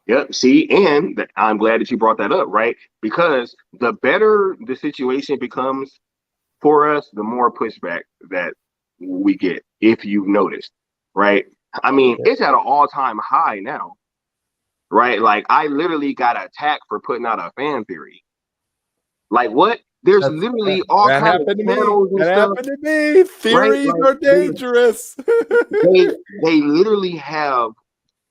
Yep. See, and I'm glad that you brought that up, right? Because the better the situation becomes for us, the more pushback that we get, if you've noticed, right? I mean, it's at an all-time high now, right? Like, I literally got attacked for putting out a fan theory. Like, what? There's literally all kinds of channels and stuff. That happened to me. Theories are dangerous. they literally have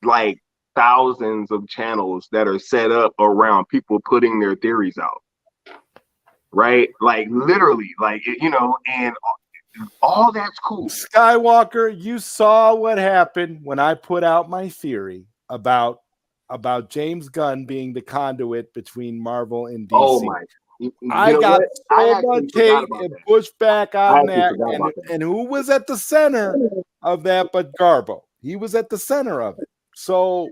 like thousands of channels that are set up around people putting their theories out. Right? Like, literally, like, you know, and all that's cool. Skywalker, you saw what happened when I put out my theory about James Gunn being the conduit between Marvel and DC. Oh my! I got so much hate and pushback on that, and who was at the center of that but Garbo? He was at the center of it. So,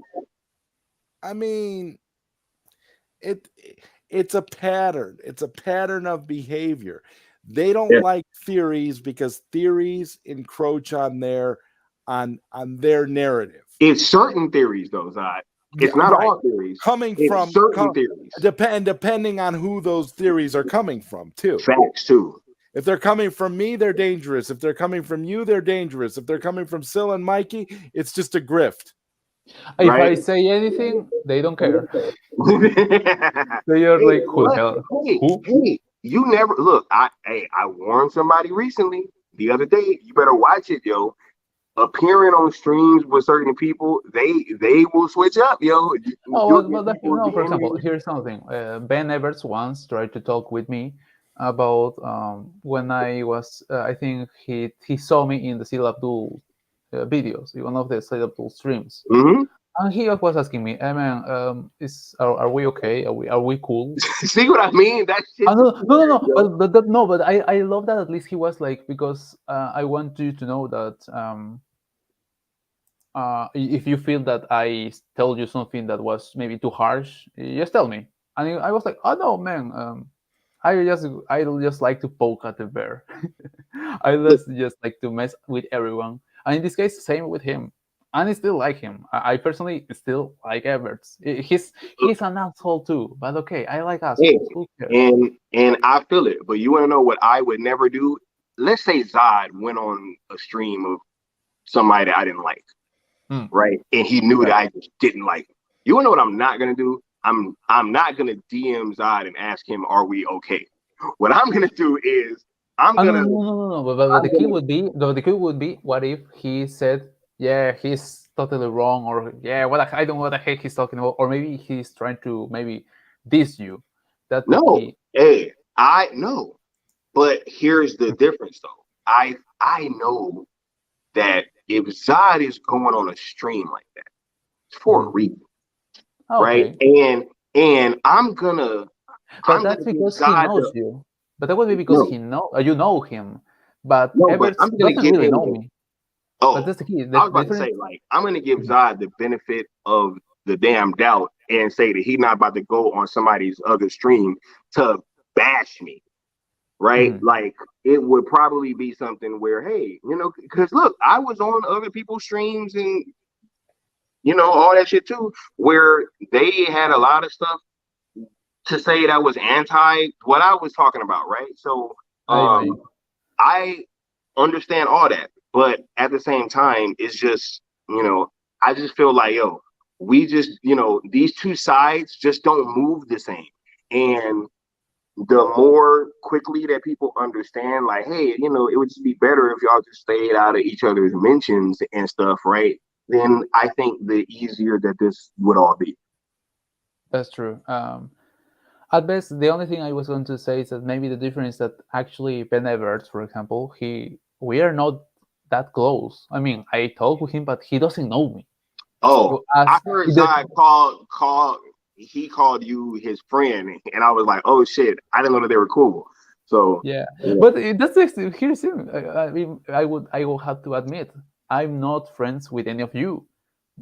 I mean, it's a pattern. It's a pattern of behavior. They don't like theories because theories encroach on their narrative. It's certain theories, though, Zod. It's not all theories. Coming from certain theories. Depending on who those theories are coming from, too. Facts, too. If they're coming from me, they're dangerous. If they're coming from you, they're dangerous. If they're coming from Sil and Mikey, it's just a grift. If I say anything, they don't care. They are like, who the hell? Hey, you never look. I warned somebody recently the other day. You better watch it, yo. Appearing on streams with certain people, they will switch up, yo. For example, here's something. Ben Everts once tried to talk with me about when I was. I think he saw me in the Sil Abdul videos, one of the Sil Abdul streams. Mm-hmm. And he was asking me, "Hey man, are we okay? Are we cool?" See what I mean? That's no. But I love that at least he was like, because I want you to know that if you feel that I told you something that was maybe too harsh, just tell me. And I was like, oh no, man, I just like to poke at the bear. I just like to mess with everyone. And in this case, same with him. And I still like him. I personally still like Everts. He's an asshole too, but okay, I like assholes. And I feel it. But you want to know what I would never do? Let's say Zod went on a stream of somebody that I didn't like, right? And he knew that I just didn't like him. You want to know what I'm not gonna do? I'm not gonna DM Zod and ask him, "Are we okay?" What I'm gonna do is no. But the key would be, what if he said, yeah, he's totally wrong, or yeah, I don't know what the heck he's talking about, or maybe he's trying to diss you. That's the key. Hey, I know, but here's the difference, though. I know that if Zod is going on a stream like that, it's for a reason, right? And I'm gonna. But that's because he knows you. But that would be because you know him. But Everts doesn't really know me. Oh, but that's the key. I was about to say, like, I'm going to give Zod the benefit of the damn doubt and say that he's not about to go on somebody's other stream to bash me, right? Like, it would probably be something where, hey, you know, because look, I was on other people's streams and, you know, all that shit too, where they had a lot of stuff to say that was anti what I was talking about, right? So I I understand all that, but at the same time, it's just, I just feel like, we just, these two sides just don't move the same. And the more quickly that people understand, like, hey, it would just be better if y'all just stayed out of each other's mentions and stuff, right? Then I think the easier that this would all be. That's true. At best, the only thing I was going to say is that maybe the difference is that actually Ben Everts, for example, we are not that close. I mean, I talk with him, but he doesn't know me. Oh, As I heard Zai he called you his friend, and I was like, oh shit, I didn't know that they were cool. So yeah, but here's him. I mean, I will have to admit, I'm not friends with any of you,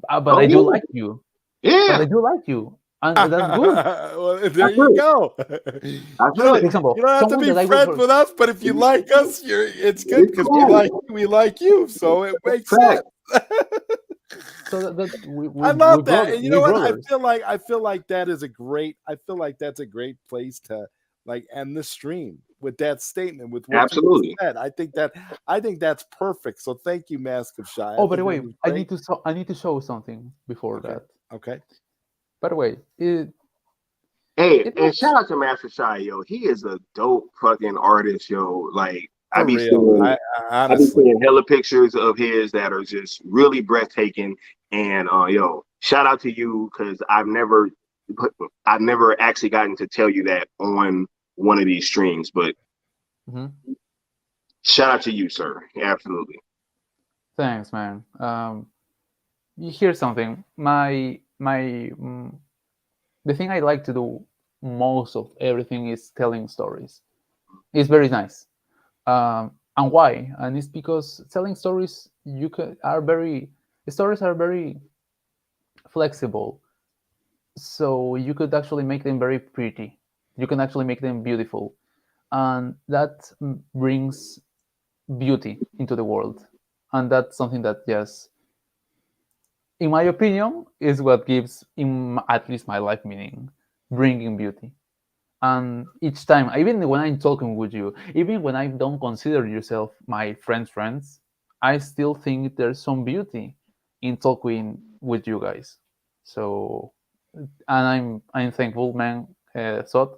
but I do like you. But Yeah, I do like you, and that's good. Well, there you go. You For don't, example, you don't have to someone be that I friends would. with us, but if you like us, it's good it's because cool. we like you, so it makes Fact. sense. So that I love that, brother, and you we know what? brothers. I feel like that is a great. I feel like that's a great place to like end the stream with that statement, with what you Absolutely. just said. I think that's perfect. So thank you, Maskofshy. Oh, I by the think way, that was great. I need to show something before Okay. that. Okay. By the way, Hey, it and was shout out to Master Shy, yo. He is a dope fucking artist, yo. Like For real. I I be honestly. seeing hella pictures of his that are just really breathtaking. And shout out to you because I've never actually gotten to tell you that on one of these streams. But Mhm. shout out to you, sir. Absolutely. Thanks, man. Here's something. The thing I like to do most of everything is telling stories. It's very nice. And why? And it's because telling stories stories are very flexible. So you could actually make them very pretty. You can actually make them beautiful, and that brings beauty into the world. And that's something that, yes, in my opinion, is what gives, at least my life meaning, bringing beauty. And each time, even when I'm talking with you, even when I don't consider yourself my friends, I still think there's some beauty in talking with you guys. So, and I'm thankful, man. Zod,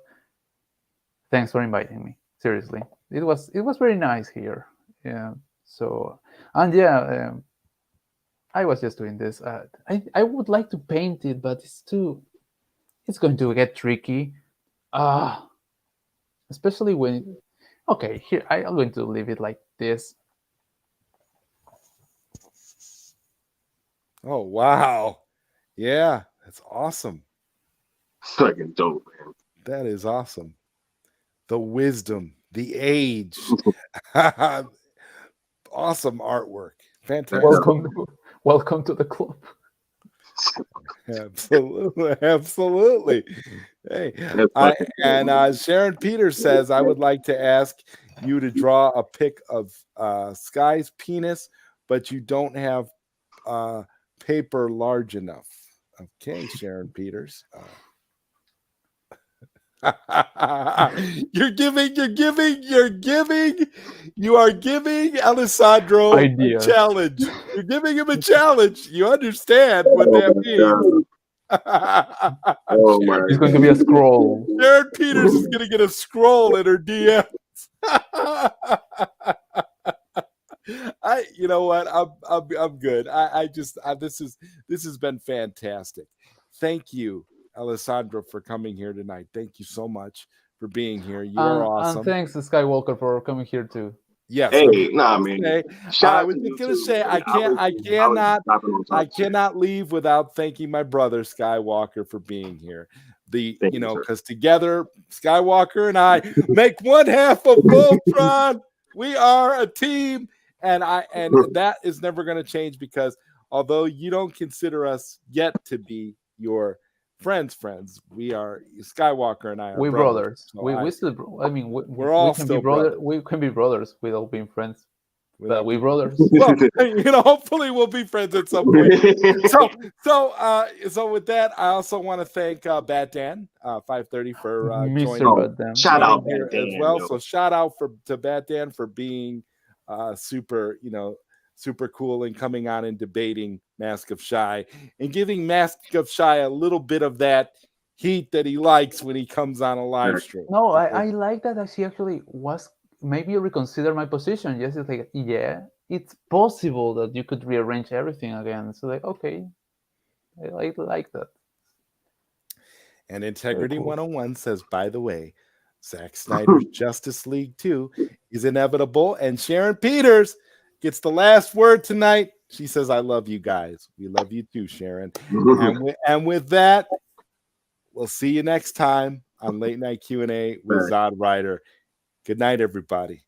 thanks for inviting me. Seriously, it was very nice here. Yeah. So, and yeah, I was just doing this. I would like to paint it, but it's going to get tricky. Ah, especially when. Okay, here I'm going to leave it like this. Oh wow. Yeah, that's awesome. Fucking dope, man. That is awesome. The wisdom, the age. Awesome artwork. Fantastic. Welcome to the club. Absolutely. Absolutely. Hey, That's fucking dope, man. Sharon Peters says, I would like to ask you to draw a pic of Sky's penis, but you don't have paper large enough. Okay, Sharon Peters. You are giving Alessandro Ideas. a challenge. You're giving him a challenge. You understand what that means. Oh my It's going to be a scroll. Sharon Peters is gonna get a scroll in her DMs. You know what? I'm good. This has been fantastic. Thank you, Alessandro, for coming here tonight. Thank you so much for being here. You are awesome. And thanks to Skywalker for coming here too. Yes. Hey, nah, man. I was just gonna say I cannot leave without thanking my brother Skywalker for being here. Because together Skywalker and I make one half of Voltron. We are a team, and that is never going to change because although you don't consider us yet to be your friends, we are Skywalker and I are we brothers. So we still. I mean, we're all we can still be brothers. We can be brothers without being friends. But we brothers. Well, hopefully we'll be friends at some point. So with that, I also want to thank Bat Dan 530 for Mr. joining Bat Dan. Shout out here Bat as Dan, well. yo. So shout out to Bat Dan for being super cool and coming on and debating Maskofshy and giving Maskofshy a little bit of that heat that he likes when he comes on a live stream. No, I like that she actually was maybe reconsider my position. Yes, it's like, yeah, it's possible that you could rearrange everything again. So like, okay, I like that. And Integrity cool. 101 says, by the way, Zack Snyder's Justice League 2 is inevitable. And Sharon Peters gets the last word tonight. She says, I love you guys. We love you too, Sharon. And with that, we'll see you next time on Late Night Q&A with ZodWriter. Good night, everybody.